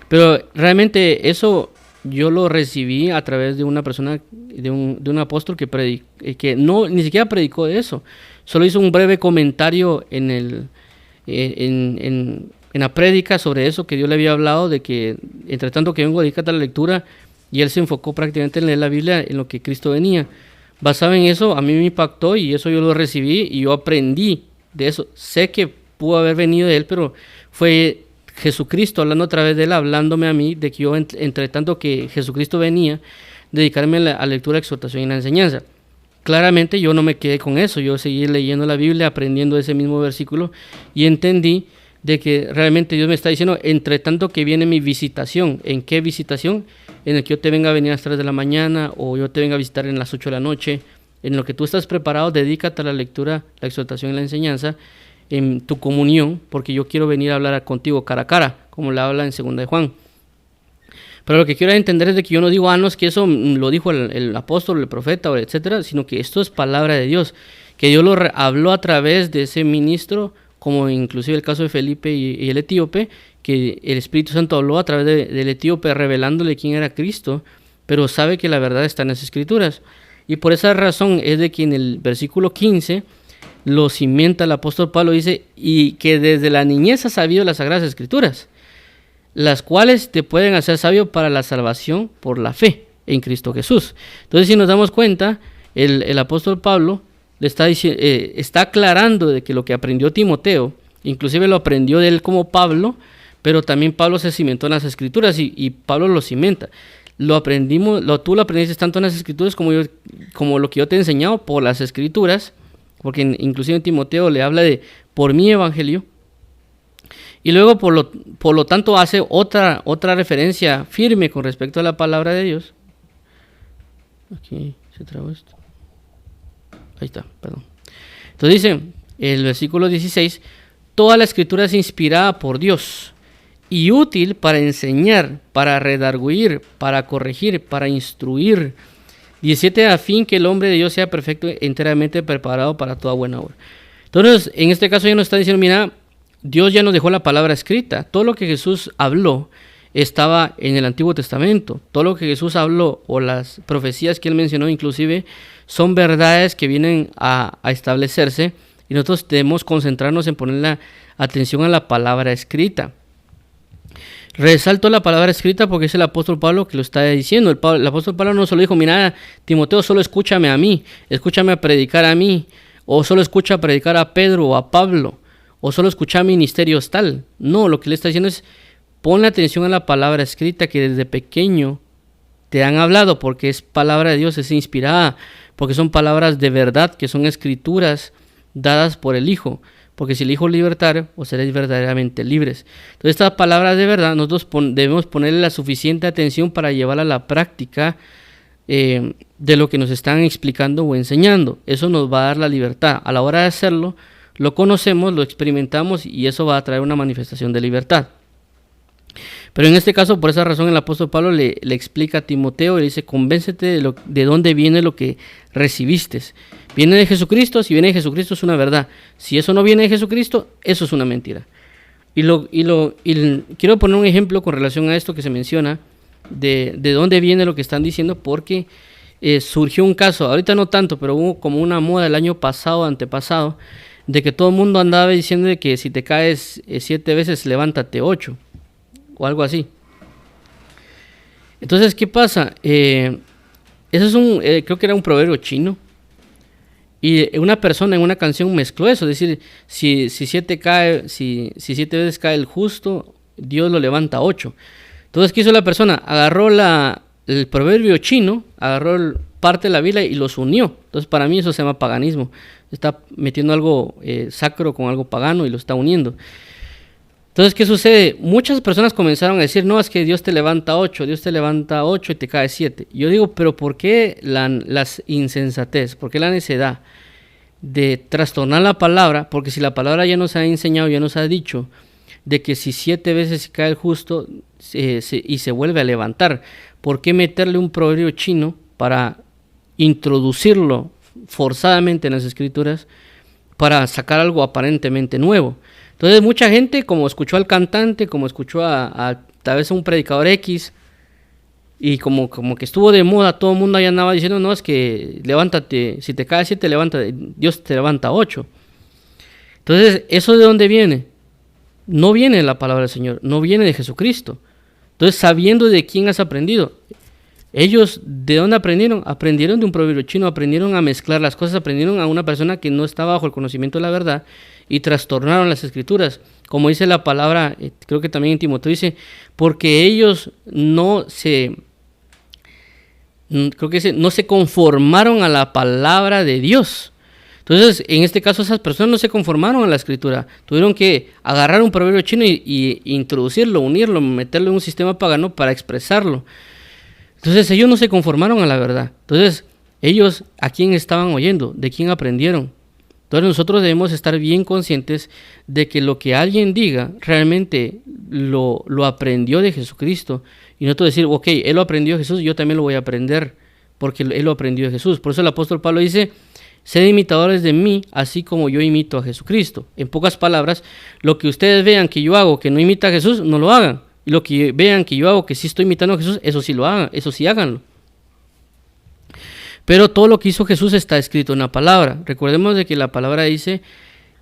Pero realmente eso yo lo recibí a través de una persona, de un apóstol que no ni siquiera predicó de eso. Solo hizo un breve comentario en la prédica sobre eso, que Dios le había hablado, de que entre tanto que vengo, dedícate a la lectura, y él se enfocó prácticamente en leer la Biblia, en lo que Cristo venía. Basado en eso, a mí me impactó y eso yo lo recibí y yo aprendí de eso. Sé que pudo haber venido de él, pero fue Jesucristo hablando a través de él, hablándome a mí de que yo, entre tanto que Jesucristo venía, dedicarme a la lectura, exhortación y la enseñanza. Claramente yo no me quedé con eso, yo seguí leyendo la Biblia, aprendiendo ese mismo versículo y entendí de que realmente Dios me está diciendo, entre tanto que viene mi visitación. ¿En qué visitación? En el que yo te venga a venir a las 3 de la mañana o yo te venga a visitar en las 8 de la noche. En lo que tú estás preparado, dedícate a la lectura, la exhortación y la enseñanza en tu comunión, porque yo quiero venir a hablar contigo cara a cara, como le habla en 2 de Juan. Pero lo que quiero entender es de que yo no digo, no, es que eso lo dijo el apóstol, el profeta, etcétera, sino que esto es palabra de Dios, que Dios lo habló a través de ese ministro, como inclusive el caso de Felipe y el etíope, que el Espíritu Santo habló a través del etíope revelándole quién era Cristo, pero sabe que la verdad está en las Escrituras. Y por esa razón es de que en el versículo 15 lo cimenta el apóstol Pablo, dice, y que desde la niñez has sabido las Sagradas Escrituras, las cuales te pueden hacer sabio para la salvación por la fe en Cristo Jesús. Entonces, si nos damos cuenta, el apóstol Pablo le está aclarando de que lo que aprendió Timoteo Inclusive lo aprendió de él como Pablo, pero también Pablo se cimentó en las Escrituras y Pablo lo cimenta. Lo aprendimos, tú lo aprendiste tanto en las Escrituras como lo que yo te he enseñado por las Escrituras, porque inclusive en Timoteo le habla de por mi evangelio. Y luego por lo tanto hace otra referencia firme con respecto a la palabra de Dios. Aquí se trabó esto. Ahí está, perdón. Entonces dice el versículo 16, toda la escritura es inspirada por Dios y útil para enseñar, para redarguir, para corregir, para instruir. 17, a fin que el hombre de Dios sea perfecto, enteramente preparado para toda buena obra. Entonces, en este caso ya nos está diciendo, mira, Dios ya nos dejó la palabra escrita. Todo lo que Jesús habló estaba en el Antiguo Testamento. Todo lo que Jesús habló, o las profecías que él mencionó inclusive, son verdades que vienen a establecerse, y nosotros debemos concentrarnos en poner la atención a la palabra escrita. Resalto la palabra escrita porque es el apóstol Pablo que lo está diciendo. El apóstol Pablo no solo dijo, mira, Timoteo, solo escúchame a mí, escúchame a predicar a mí, o solo escucha a predicar a Pedro o a Pablo, o solo escucha ministerios tal. No, lo que le está diciendo es, ponle atención a la palabra escrita que desde pequeño te han hablado, porque es palabra de Dios, es inspirada, porque son palabras de verdad, que son escrituras dadas por el Hijo. Porque si el Hijo libertare, os seréis verdaderamente libres. Entonces, estas palabras de verdad, nosotros debemos ponerle la suficiente atención para llevarla a la práctica de lo que nos están explicando o enseñando. Eso nos va a dar la libertad. A la hora de hacerlo, lo conocemos, lo experimentamos y eso va a traer una manifestación de libertad. Pero en este caso, por esa razón, el apóstol Pablo le explica a Timoteo y le dice, convéncete de dónde viene lo que recibiste. ¿Viene de Jesucristo? Si viene de Jesucristo es una verdad. Si eso no viene de Jesucristo, eso es una mentira. Y quiero poner un ejemplo con relación a esto que se menciona, de dónde viene lo que están diciendo, porque surgió un caso, ahorita no tanto, pero hubo como una moda el año pasado, antepasado, de que todo el mundo andaba diciendo de que si te caes 7 veces, levántate 8. O algo así. Entonces, ¿qué pasa? Eso es creo que era un proverbio chino. Y una persona en una canción mezcló eso. Es decir, si 7 veces cae el justo, Dios lo levanta 8. Entonces, ¿qué hizo la persona? Agarró el proverbio chino, agarró parte de la Biblia y los unió. Entonces, para mí eso se llama paganismo. Está metiendo algo sacro con algo pagano y lo está uniendo. Entonces, ¿qué sucede? Muchas personas comenzaron a decir, no, es que Dios te levanta 8 y te cae 7. Yo digo, pero ¿por qué las insensatez? ¿Por qué la necedad de trastornar la palabra? Porque si la palabra ya nos ha enseñado, ya nos ha dicho, de que si 7 veces cae el justo y se vuelve a levantar, ¿por qué meterle un proverbio chino para introducirlo forzadamente en las Escrituras para sacar algo aparentemente nuevo? Entonces mucha gente, como escuchó al cantante, como escuchó a tal vez a un predicador X, y como que estuvo de moda, todo el mundo ahí andaba diciendo, no, es que levántate, si te cae 7, levántate, Dios te levanta 8. Entonces, ¿eso de dónde viene? No viene de la palabra del Señor, no viene de Jesucristo. Entonces, sabiendo de quién has aprendido, ellos, ¿de dónde aprendieron? Aprendieron de un proverbio chino, aprendieron a mezclar las cosas, aprendieron a una persona que no estaba bajo el conocimiento de la verdad y trastornaron las Escrituras. Como dice la palabra, creo que también en Timoteo dice, porque ellos no se conformaron a la palabra de Dios. Entonces, en este caso, esas personas no se conformaron a la Escritura. Tuvieron que agarrar un proverbio chino y introducirlo, unirlo, meterlo en un sistema pagano para expresarlo. Entonces, ellos no se conformaron a la verdad. Entonces, ellos, ¿a quién estaban oyendo? ¿De quién aprendieron? Entonces, nosotros debemos estar bien conscientes de que lo que alguien diga realmente lo aprendió de Jesucristo. Y nosotros decir, ok, él lo aprendió de Jesús, yo también lo voy a aprender, porque él lo aprendió de Jesús. Por eso el apóstol Pablo dice, sed imitadores de mí, así como yo imito a Jesucristo. En pocas palabras, lo que ustedes vean que yo hago que no imita a Jesús, no lo hagan. Y lo que vean que yo hago que sí estoy imitando a Jesús, eso sí lo hagan, eso sí háganlo. Pero todo lo que hizo Jesús está escrito en la palabra. Recordemos de que la palabra dice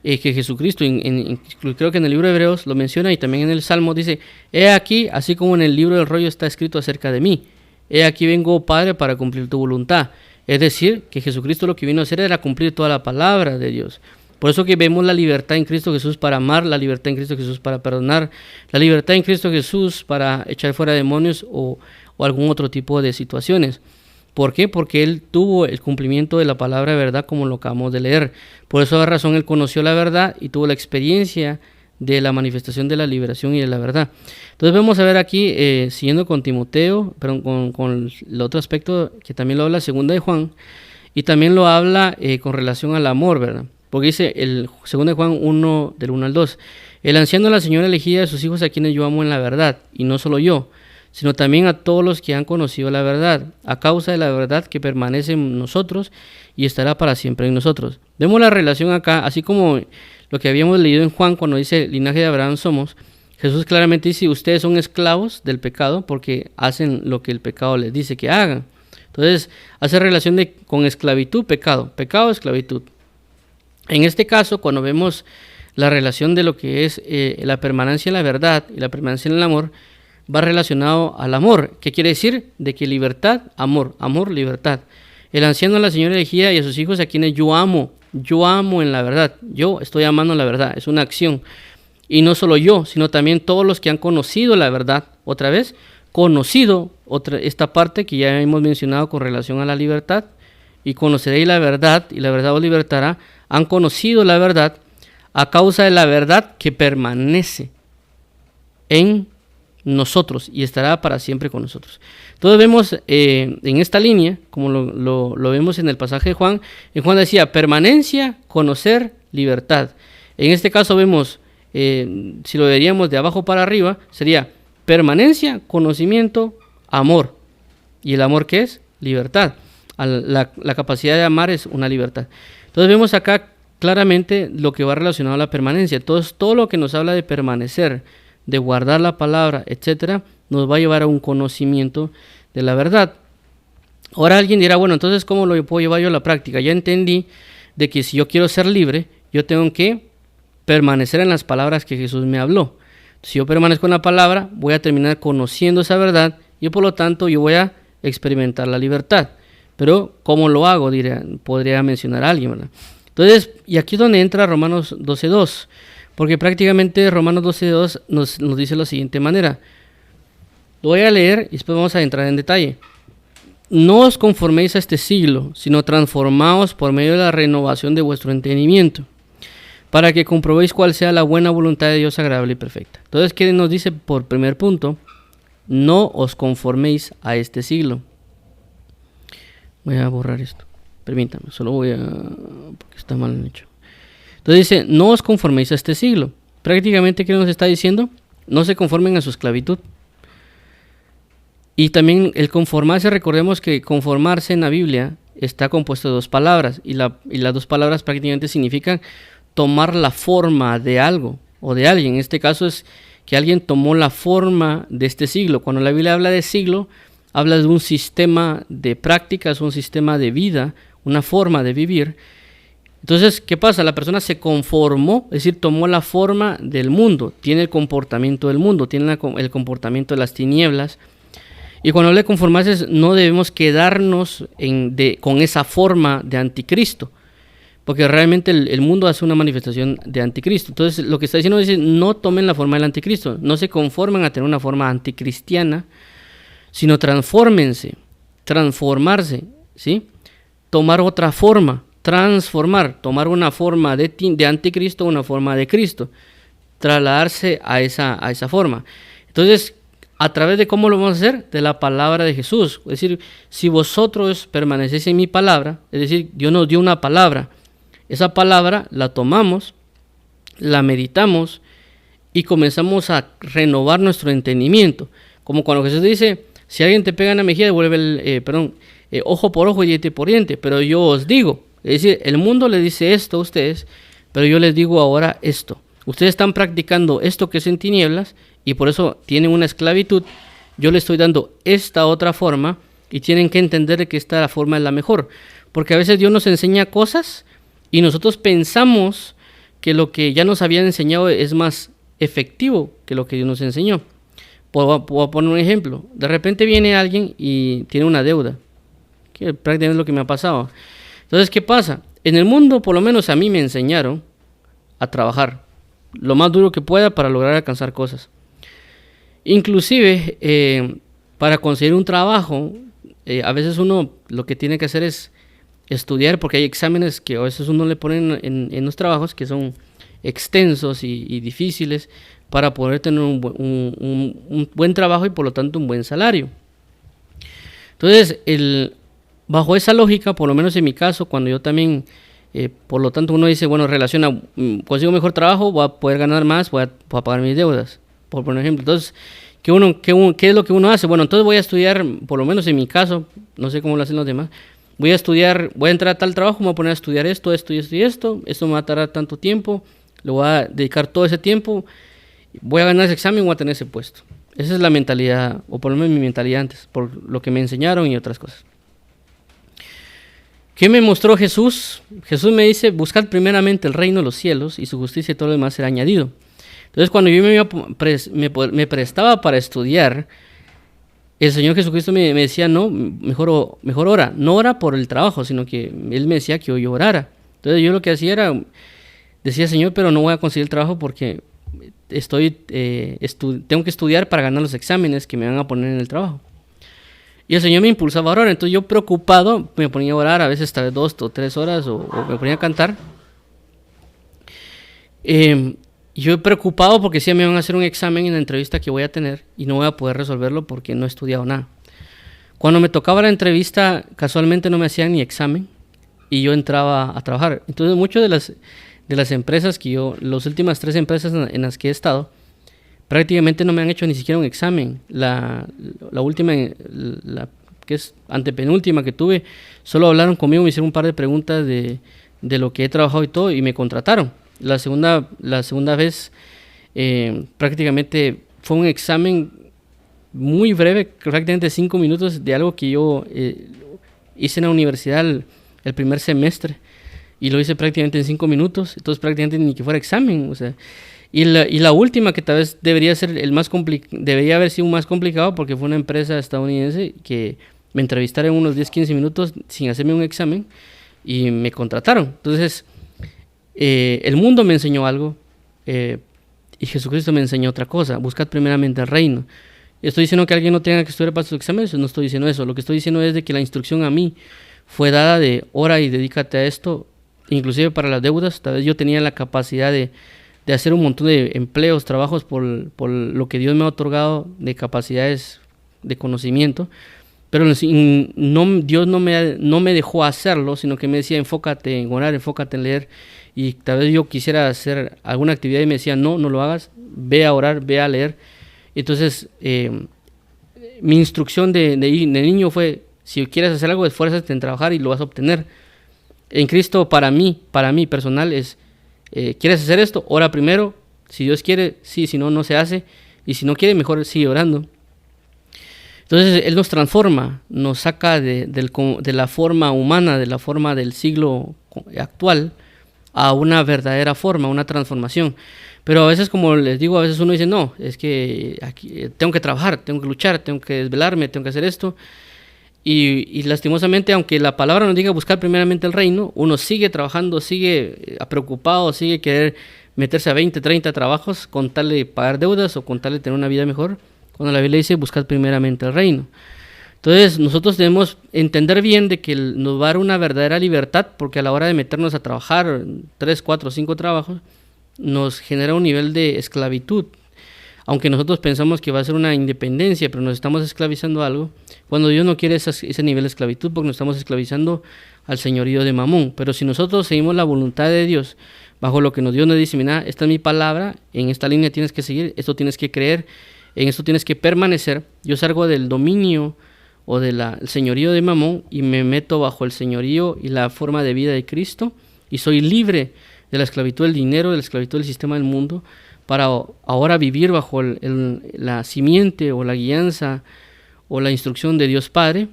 que Jesucristo, creo que en el libro de Hebreos lo menciona y también en el Salmo dice, he aquí, así como en el libro del rollo está escrito acerca de mí, he aquí vengo, oh Padre, para cumplir tu voluntad. Es decir, que Jesucristo lo que vino a hacer era cumplir toda la palabra de Dios. Por eso que vemos la libertad en Cristo Jesús para amar, la libertad en Cristo Jesús para perdonar, la libertad en Cristo Jesús para echar fuera demonios o algún otro tipo de situaciones. ¿Por qué? Porque Él tuvo el cumplimiento de la palabra de verdad como lo acabamos de leer. Por esa razón Él conoció la verdad y tuvo la experiencia de la manifestación de la liberación y de la verdad. Entonces vamos a ver aquí, siguiendo con Timoteo, pero con el otro aspecto que también lo habla segunda de Juan, y también lo habla con relación al amor, ¿verdad? Porque dice el segunda de Juan 1, del 1 al 2, el anciano de la señora elegida de sus hijos a quienes yo amo en la verdad, y no solo yo, sino también a todos los que han conocido la verdad, a causa de la verdad que permanece en nosotros y estará para siempre en nosotros. Vemos la relación acá, así como lo que habíamos leído en Juan cuando dice linaje de Abraham somos. Jesús claramente dice, ustedes son esclavos del pecado porque hacen lo que el pecado les dice que hagan. Entonces hace relación con esclavitud, pecado, esclavitud. En este caso, cuando vemos la relación de lo que es la permanencia en la verdad y la permanencia en el amor, va relacionado al amor. ¿Qué quiere decir? De que libertad, amor, libertad. El anciano a la señora elegida y a sus hijos a quienes yo amo en la verdad. Yo estoy amando la verdad, es una acción. Y no solo yo, sino también todos los que han conocido la verdad. Otra vez, conocido, esta parte que ya hemos mencionado con relación a la libertad. Y conoceréis la verdad, y la verdad os libertará. Han conocido la verdad a causa de la verdad que permanece en nosotros y estará para siempre con nosotros. Entonces vemos en esta línea, como lo vemos en el pasaje de Juan, en Juan decía permanencia, conocer, libertad. En este caso vemos, si lo veríamos de abajo para arriba, sería permanencia, conocimiento, amor. ¿Y el amor qué es? Libertad. La capacidad de amar es una libertad. Entonces vemos acá claramente lo que va relacionado a la permanencia. Entonces todo lo que nos habla de permanecer, de guardar la palabra, etcétera, nos va a llevar a un conocimiento de la verdad. Ahora alguien dirá, bueno, entonces ¿cómo lo puedo llevar yo a la práctica? Ya entendí de que si yo quiero ser libre, yo tengo que permanecer en las palabras que Jesús me habló. Si yo permanezco en la palabra, voy a terminar conociendo esa verdad y por lo tanto yo voy a experimentar la libertad. Pero ¿cómo lo hago? Podría mencionar a alguien, ¿verdad? Entonces, y aquí es donde entra Romanos 12:2. Porque prácticamente Romanos 12:2 nos dice de la siguiente manera. Lo voy a leer y después vamos a entrar en detalle. No os conforméis a este siglo, sino transformaos por medio de la renovación de vuestro entendimiento, para que comprobéis cuál sea la buena voluntad de Dios agradable y perfecta. Entonces, ¿qué nos dice por primer punto? No os conforméis a este siglo. Voy a borrar esto. Permítame, solo voy a... porque está mal hecho. Entonces dice, no os conforméis a este siglo. Prácticamente, ¿qué nos está diciendo? No se conformen a su esclavitud. Y también el conformarse, recordemos que conformarse en la Biblia está compuesto de dos palabras. Y las dos palabras prácticamente significan tomar la forma de algo o de alguien. En este caso es que alguien tomó la forma de este siglo. Cuando la Biblia habla de siglo, habla de un sistema de prácticas, un sistema de vida, una forma de vivir. Entonces, ¿qué pasa? La persona se conformó, es decir, tomó la forma del mundo, tiene el comportamiento del mundo, tiene el comportamiento de las tinieblas. Y cuando habla de conformarse, no debemos quedarnos con esa forma de anticristo, porque realmente el mundo hace una manifestación de anticristo. Entonces, lo que está diciendo es, no tomen la forma del anticristo, no se conformen a tener una forma anticristiana, sino transformarse, ¿sí? Tomar otra forma. Transformar, tomar una forma de anticristo, una forma de Cristo, trasladarse a esa forma. Entonces, ¿a través de cómo lo vamos a hacer? De la palabra de Jesús. Es decir, si vosotros permanecéis en mi palabra, es decir, Dios nos dio una palabra, esa palabra la tomamos, la meditamos y comenzamos a renovar nuestro entendimiento. Como cuando Jesús dice, si alguien te pega en la mejilla, devuelve ojo por ojo y diente por diente, pero yo os digo. Es decir, el mundo le dice esto a ustedes, pero yo les digo ahora esto. Ustedes están practicando esto que es en tinieblas y por eso tienen una esclavitud. Yo les estoy dando esta otra forma y tienen que entender que esta forma es la mejor. Porque a veces Dios nos enseña cosas y nosotros pensamos que lo que ya nos habían enseñado es más efectivo que lo que Dios nos enseñó. Puedo poner un ejemplo. De repente viene alguien y tiene una deuda, que prácticamente es lo que me ha pasado. Entonces, ¿qué pasa? En el mundo, por lo menos a mí me enseñaron, a trabajar lo más duro que pueda para lograr alcanzar cosas. Inclusive, para conseguir un trabajo, a veces uno lo que tiene que hacer es estudiar, porque hay exámenes que a veces uno le ponen en los trabajos que son extensos y difíciles para poder tener un buen trabajo y por lo tanto un buen salario. Entonces, bajo esa lógica, por lo menos en mi caso, cuando yo también, por lo tanto uno dice, bueno, relaciona, consigo mejor trabajo, voy a poder ganar más, voy a pagar mis deudas, por ejemplo. Entonces, ¿qué es lo que uno hace? Bueno, entonces voy a estudiar, por lo menos en mi caso, no sé cómo lo hacen los demás, voy a entrar a tal trabajo, me voy a poner a estudiar esto me va a tardar tanto tiempo, le voy a dedicar todo ese tiempo, voy a ganar ese examen, voy a tener ese puesto. Esa es la mentalidad, o por lo menos mi mentalidad antes, por lo que me enseñaron y otras cosas. ¿Qué me mostró Jesús? Jesús me dice, buscad primeramente el reino de los cielos y su justicia y todo lo demás será añadido. Entonces, cuando yo me prestaba para estudiar, el Señor Jesucristo me decía, no, mejor ora. No ora por el trabajo, sino que Él me decía que yo orara. Entonces, yo lo que hacía era, decía, Señor, pero no voy a conseguir el trabajo porque tengo que estudiar para ganar los exámenes que me van a poner en el trabajo. Y el Señor me impulsaba a orar. Entonces, yo preocupado me ponía a orar, a veces tal vez 2 o 3 horas, o me ponía a cantar. Yo preocupado porque sí me van a hacer un examen en la entrevista que voy a tener y no voy a poder resolverlo porque no he estudiado nada. Cuando me tocaba la entrevista, casualmente no me hacían ni examen y yo entraba a trabajar. Entonces, muchas de las empresas las últimas 3 empresas en las que he estado, prácticamente no me han hecho ni siquiera un examen. La última, que es antepenúltima que tuve, solo hablaron conmigo, me hicieron un par de preguntas de lo que he trabajado y todo y me contrataron. La segunda vez prácticamente fue un examen muy breve, prácticamente 5 minutos de algo que yo hice en la universidad el primer semestre y lo hice prácticamente en 5 minutos, entonces prácticamente ni que fuera examen, o sea, y la última que tal vez debería haber sido más complicado porque fue una empresa estadounidense que me entrevistaron en unos 10-15 minutos sin hacerme un examen y me contrataron. Entonces, el mundo me enseñó algo y Jesucristo me enseñó otra cosa. Buscad primeramente el reino. Estoy diciendo que alguien no tenga que estudiar para sus exámenes, no estoy diciendo eso. Lo que estoy diciendo es de que la instrucción a mí fue dada de ora y dedícate a esto, inclusive para las deudas. Tal vez yo tenía la capacidad de hacer un montón de empleos, trabajos por lo que Dios me ha otorgado de capacidades de conocimiento, pero Dios no me dejó hacerlo, sino que me decía enfócate en orar, enfócate en leer. Y tal vez yo quisiera hacer alguna actividad y me decía, no lo hagas, ve a orar, ve a leer. Entonces, mi instrucción de niño fue, si quieres hacer algo, esfuérzate en trabajar y lo vas a obtener. En Cristo, para mí personal, es, ¿quieres hacer esto? Ora primero, si Dios quiere, sí, si no, no se hace. Y si no quiere, mejor sigue orando. Entonces, Él nos transforma, nos saca de la forma humana, de la forma del siglo actual, a una verdadera forma, una transformación. Pero a veces, como les digo, a veces uno dice, no, es que aquí tengo que trabajar, tengo que luchar, tengo que desvelarme, tengo que hacer esto. Y lastimosamente, aunque la palabra nos diga buscar primeramente el reino, uno sigue trabajando, sigue preocupado, sigue querer meterse a 20, 30 trabajos con tal de pagar deudas o con tal de tener una vida mejor, cuando la Biblia dice buscar primeramente el reino. Entonces nosotros debemos entender bien de que nos va a dar una verdadera libertad, porque a la hora de meternos a trabajar 3, 4, 5 trabajos, nos genera un nivel de esclavitud. Aunque nosotros pensamos que va a ser una independencia, pero nos estamos esclavizando a algo, cuando Dios no quiere ese nivel de esclavitud, porque nos estamos esclavizando al señorío de Mamón. Pero si nosotros seguimos la voluntad de Dios, bajo lo que Dios nos dice, mira, esta es mi palabra, en esta línea tienes que seguir, esto tienes que creer, en esto tienes que permanecer, yo salgo del dominio o del señorío de Mamón y me meto bajo el señorío y la forma de vida de Cristo y soy libre de la esclavitud del dinero, de la esclavitud del sistema del mundo, para ahora vivir bajo la simiente o la guianza o la instrucción de Dios Padre,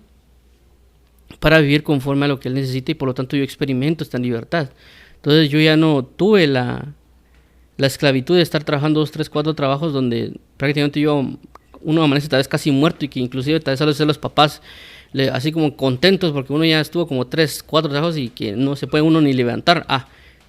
para vivir conforme a lo que Él necesita y por lo tanto yo experimento esta libertad. Entonces yo ya no tuve la esclavitud de estar trabajando 2, 3, 4 trabajos donde prácticamente uno amanece tal vez casi muerto y que inclusive tal vez a veces los papás así como contentos porque uno ya estuvo como 3, 4 trabajos y que no se puede uno ni levantar.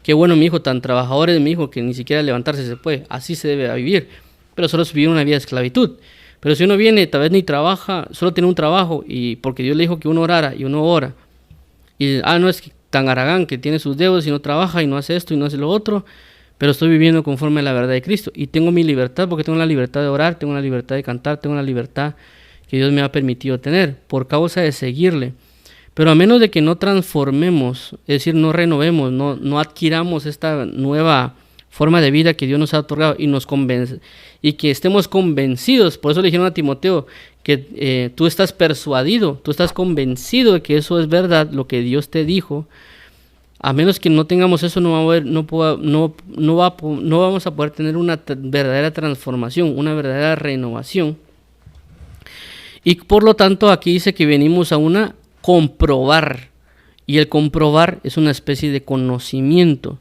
qué bueno mi hijo, tan trabajador es mi hijo que ni siquiera levantarse se puede, así se debe vivir, pero solo es vivir una vida de esclavitud. Pero si uno viene, tal vez ni trabaja, solo tiene un trabajo, y porque Dios le dijo que uno orara, y uno ora, y no es tan aragán que tiene sus deudas y no trabaja y no hace esto y no hace lo otro, pero estoy viviendo conforme a la verdad de Cristo, y tengo mi libertad porque tengo la libertad de orar, tengo la libertad de cantar, tengo la libertad que Dios me ha permitido tener, por causa de seguirle. Pero a menos de que no transformemos, es decir, no renovemos, no adquiramos esta nueva forma de vida que Dios nos ha otorgado y nos convence, y que estemos convencidos, por eso le dijeron a Timoteo que tú estás persuadido, tú estás convencido de que eso es verdad, lo que Dios te dijo. A menos que no tengamos eso, no vamos a poder tener una verdadera transformación, una verdadera renovación. Y por lo tanto aquí dice que venimos a una comprobar, y el comprobar es una especie de conocimiento.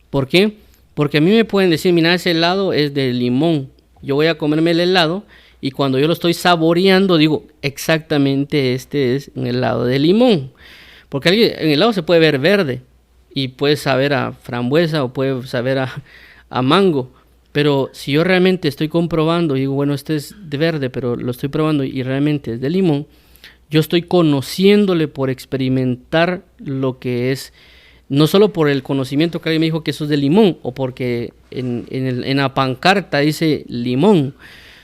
¿Por qué? Porque a mí me pueden decir, mira, ese helado es de limón, yo voy a comerme el helado, y cuando yo lo estoy saboreando digo, exactamente este es un helado de limón, porque el helado se puede ver verde y puede saber a frambuesa o puede saber a mango, pero si yo realmente estoy comprobando y digo, bueno, este es de verde, pero lo estoy probando y realmente es de limón, yo estoy conociéndole por experimentar lo que es, no solo por el conocimiento que alguien me dijo que eso es de limón, o porque en la pancarta dice limón,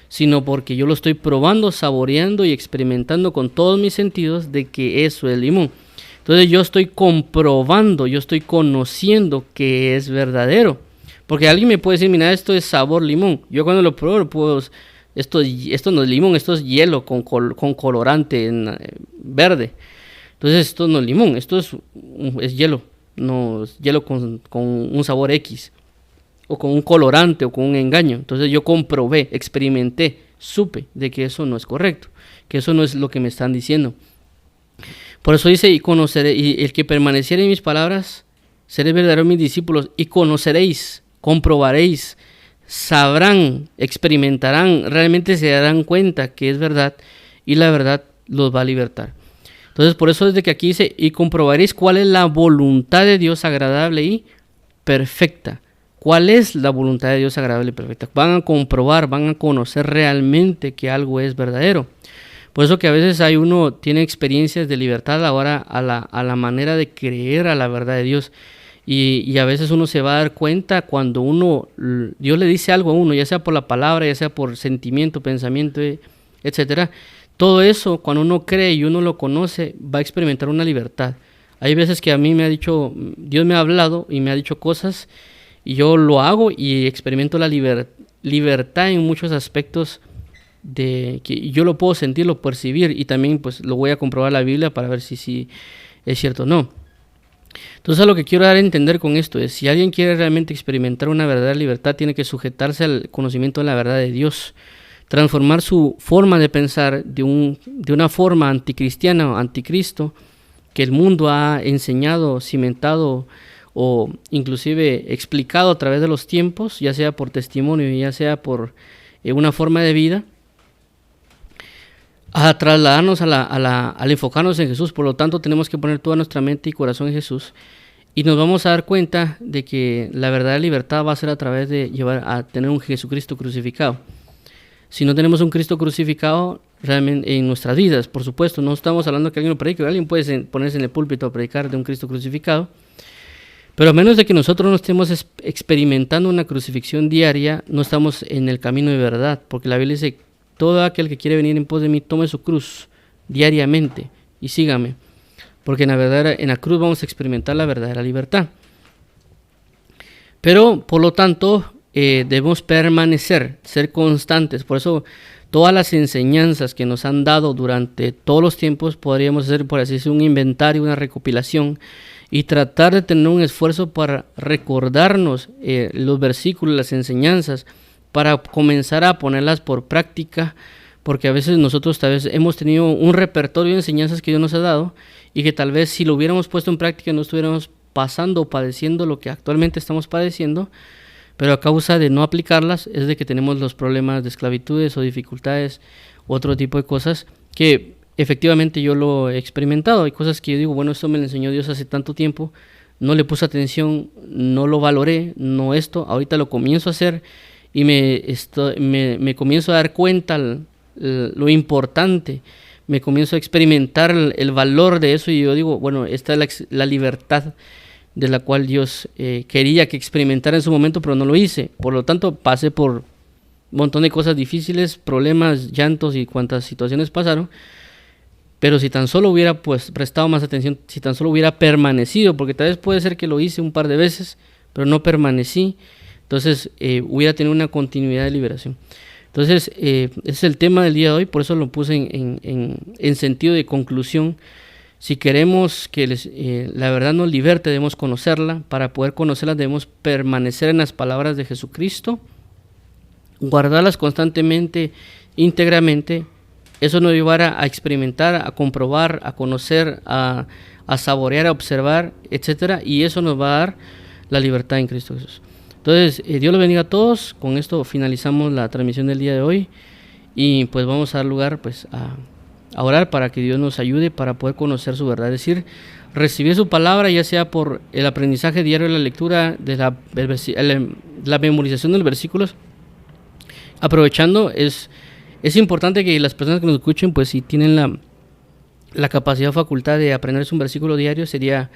sino porque yo lo estoy probando, saboreando y experimentando con todos mis sentidos de que eso es limón. Entonces yo estoy comprobando, yo estoy conociendo que es verdadero. Porque alguien me puede decir, mira, esto es sabor limón. Yo cuando lo pruebo, pues, esto no es limón, esto es hielo con colorante verde. Entonces esto no es limón, esto es hielo. No es hielo con un sabor X, o con un colorante, o con un engaño. Entonces yo comprobé, experimenté, supe de que eso no es correcto, que eso no es lo que me están diciendo. Por eso dice, y conoceré, y el que permaneciere en mis palabras, seréis verdaderos mis discípulos, y conoceréis, comprobaréis, sabrán, experimentarán, realmente se darán cuenta que es verdad, y la verdad los va a libertar. Entonces, por eso desde que aquí dice, y comprobaréis cuál es la voluntad de Dios agradable y perfecta. ¿Cuál es la voluntad de Dios agradable y perfecta? Van a comprobar, van a conocer realmente que algo es verdadero. Por eso que a veces uno tiene experiencias de libertad ahora a la manera de creer a la verdad de Dios. Y a veces uno se va a dar cuenta cuando Dios le dice algo a uno, ya sea por la palabra, ya sea por sentimiento, pensamiento, etcétera. Todo eso, cuando uno cree y uno lo conoce, va a experimentar una libertad. Hay veces que a mí Dios me ha hablado y me ha dicho cosas, y yo lo hago y experimento la libertad en muchos aspectos, de que yo lo puedo sentir, lo percibir, y también pues lo voy a comprobar la Biblia para ver si es cierto o no. Entonces lo que quiero dar a entender con esto es, si alguien quiere realmente experimentar una verdadera libertad, tiene que sujetarse al conocimiento de la verdad de Dios, transformar su forma de pensar de una forma anticristiana o anticristo que el mundo ha enseñado, cimentado o inclusive explicado a través de los tiempos, ya sea por testimonio, ya sea por una forma de vida, a trasladarnos al enfocarnos en Jesús. Por lo tanto, tenemos que poner toda nuestra mente y corazón en Jesús, y nos vamos a dar cuenta de que la verdadera libertad va a ser a través de llevar a tener un Jesucristo crucificado. Si no tenemos un Cristo crucificado realmente en nuestras vidas, por supuesto, no estamos hablando que alguien lo predique, alguien puede ponerse en el púlpito a predicar de un Cristo crucificado, pero a menos de que nosotros no estemos experimentando una crucifixión diaria, no estamos en el camino de verdad, porque la Biblia dice, todo aquel que quiere venir en pos de mí, tome su cruz diariamente y sígame, porque en la cruz vamos a experimentar la verdadera libertad. Pero, por lo tanto, debemos permanecer, ser constantes. Por eso, todas las enseñanzas que nos han dado durante todos los tiempos, podríamos hacer, por así decirlo, un inventario, una recopilación, y tratar de tener un esfuerzo para recordarnos los versículos, las enseñanzas, para comenzar a ponerlas por práctica, porque a veces nosotros tal vez hemos tenido un repertorio de enseñanzas que Dios nos ha dado, y que tal vez si lo hubiéramos puesto en práctica no estuviéramos pasando o padeciendo lo que actualmente estamos padeciendo, pero a causa de no aplicarlas es de que tenemos los problemas de esclavitudes o dificultades u otro tipo de cosas que efectivamente yo lo he experimentado. Hay cosas que yo digo, bueno, esto me lo enseñó Dios hace tanto tiempo, no le puse atención, no lo valoré, no esto, ahorita lo comienzo a hacer y me comienzo a dar cuenta lo importante, me comienzo a experimentar el valor de eso y yo digo, bueno, esta es la libertad de la cual Dios quería que experimentara en su momento, pero no lo hice. Por lo tanto, pasé por un montón de cosas difíciles, problemas, llantos y cuantas situaciones pasaron. Pero si tan solo hubiera prestado más atención, si tan solo hubiera permanecido, porque tal vez puede ser que lo hice un par de veces, pero no permanecí, entonces hubiera tenido una continuidad de liberación. Entonces, ese es el tema del día de hoy, por eso lo puse en sentido de conclusión. Si queremos que la verdad nos liberte, debemos conocerla. Para poder conocerla debemos permanecer en las palabras de Jesucristo, guardarlas constantemente, íntegramente. Eso nos llevará a experimentar, a comprobar, a conocer, a saborear, a observar, etc. Y eso nos va a dar la libertad en Cristo Jesús. Entonces, Dios los bendiga a todos. Con esto finalizamos la transmisión del día de hoy. Y pues vamos a dar lugar pues a orar para que Dios nos ayude para poder conocer su verdad, es decir, recibir su palabra, ya sea por el aprendizaje diario de la lectura, de la memorización de los versículos. Aprovechando, es importante que las personas que nos escuchen, pues si tienen la capacidad o facultad de aprenderse un versículo diario, sería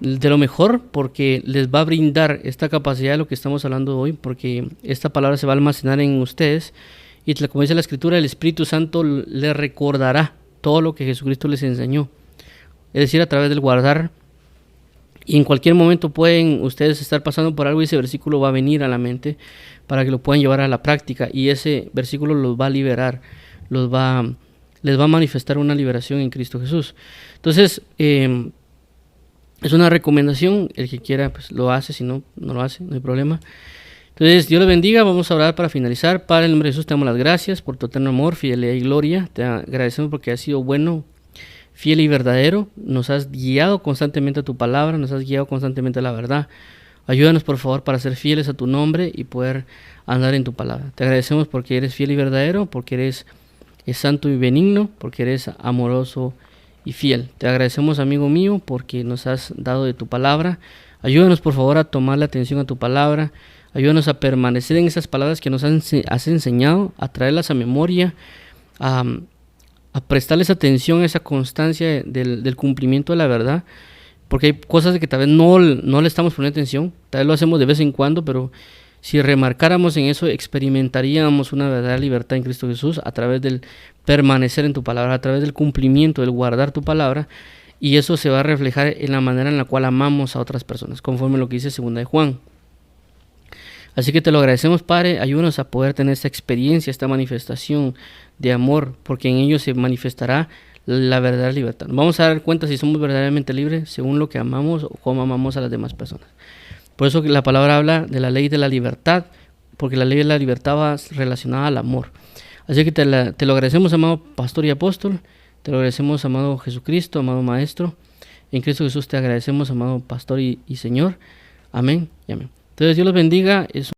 de lo mejor, porque les va a brindar esta capacidad de lo que estamos hablando hoy, porque esta palabra se va a almacenar en ustedes. Y como dice la Escritura, el Espíritu Santo les recordará todo lo que Jesucristo les enseñó. Es decir, a través del guardar. Y en cualquier momento pueden ustedes estar pasando por algo y ese versículo va a venir a la mente para que lo puedan llevar a la práctica. Y ese versículo los va a liberar, les va a manifestar una liberación en Cristo Jesús. Entonces, es una recomendación. El que quiera pues lo hace, si no, no lo hace, no hay problema. Entonces, Dios los bendiga. Vamos a orar para finalizar. Padre, en el nombre de Jesús, te damos las gracias por tu eterno amor, fidelidad y gloria. Te agradecemos porque has sido bueno, fiel y verdadero. Nos has guiado constantemente a tu palabra, nos has guiado constantemente a la verdad. Ayúdanos, por favor, para ser fieles a tu nombre y poder andar en tu palabra. Te agradecemos porque eres fiel y verdadero, porque eres santo y benigno, porque eres amoroso y fiel. Te agradecemos, amigo mío, porque nos has dado de tu palabra. Ayúdanos, por favor, a tomar la atención a tu palabra. Ayúdanos a permanecer en esas palabras que nos has enseñado, a traerlas a memoria, a prestarles atención a esa constancia del cumplimiento de la verdad, porque hay cosas que tal vez no le estamos poniendo atención, tal vez lo hacemos de vez en cuando, pero si remarcáramos en eso, experimentaríamos una verdadera libertad en Cristo Jesús a través del permanecer en tu palabra, a través del cumplimiento, del guardar tu palabra, y eso se va a reflejar en la manera en la cual amamos a otras personas, conforme a lo que dice 2 de Juan. Así que te lo agradecemos, Padre. Ayúdanos a poder tener esta experiencia, esta manifestación de amor, porque en ello se manifestará la verdadera libertad. Vamos a dar cuenta si somos verdaderamente libres según lo que amamos o cómo amamos a las demás personas. Por eso la palabra habla de la ley de la libertad, porque la ley de la libertad va relacionada al amor. Así que te lo agradecemos, amado pastor y apóstol. Te lo agradecemos, amado Jesucristo, amado Maestro. En Cristo Jesús te agradecemos, amado pastor y Señor. Amén y amén. Entonces, Dios los bendiga.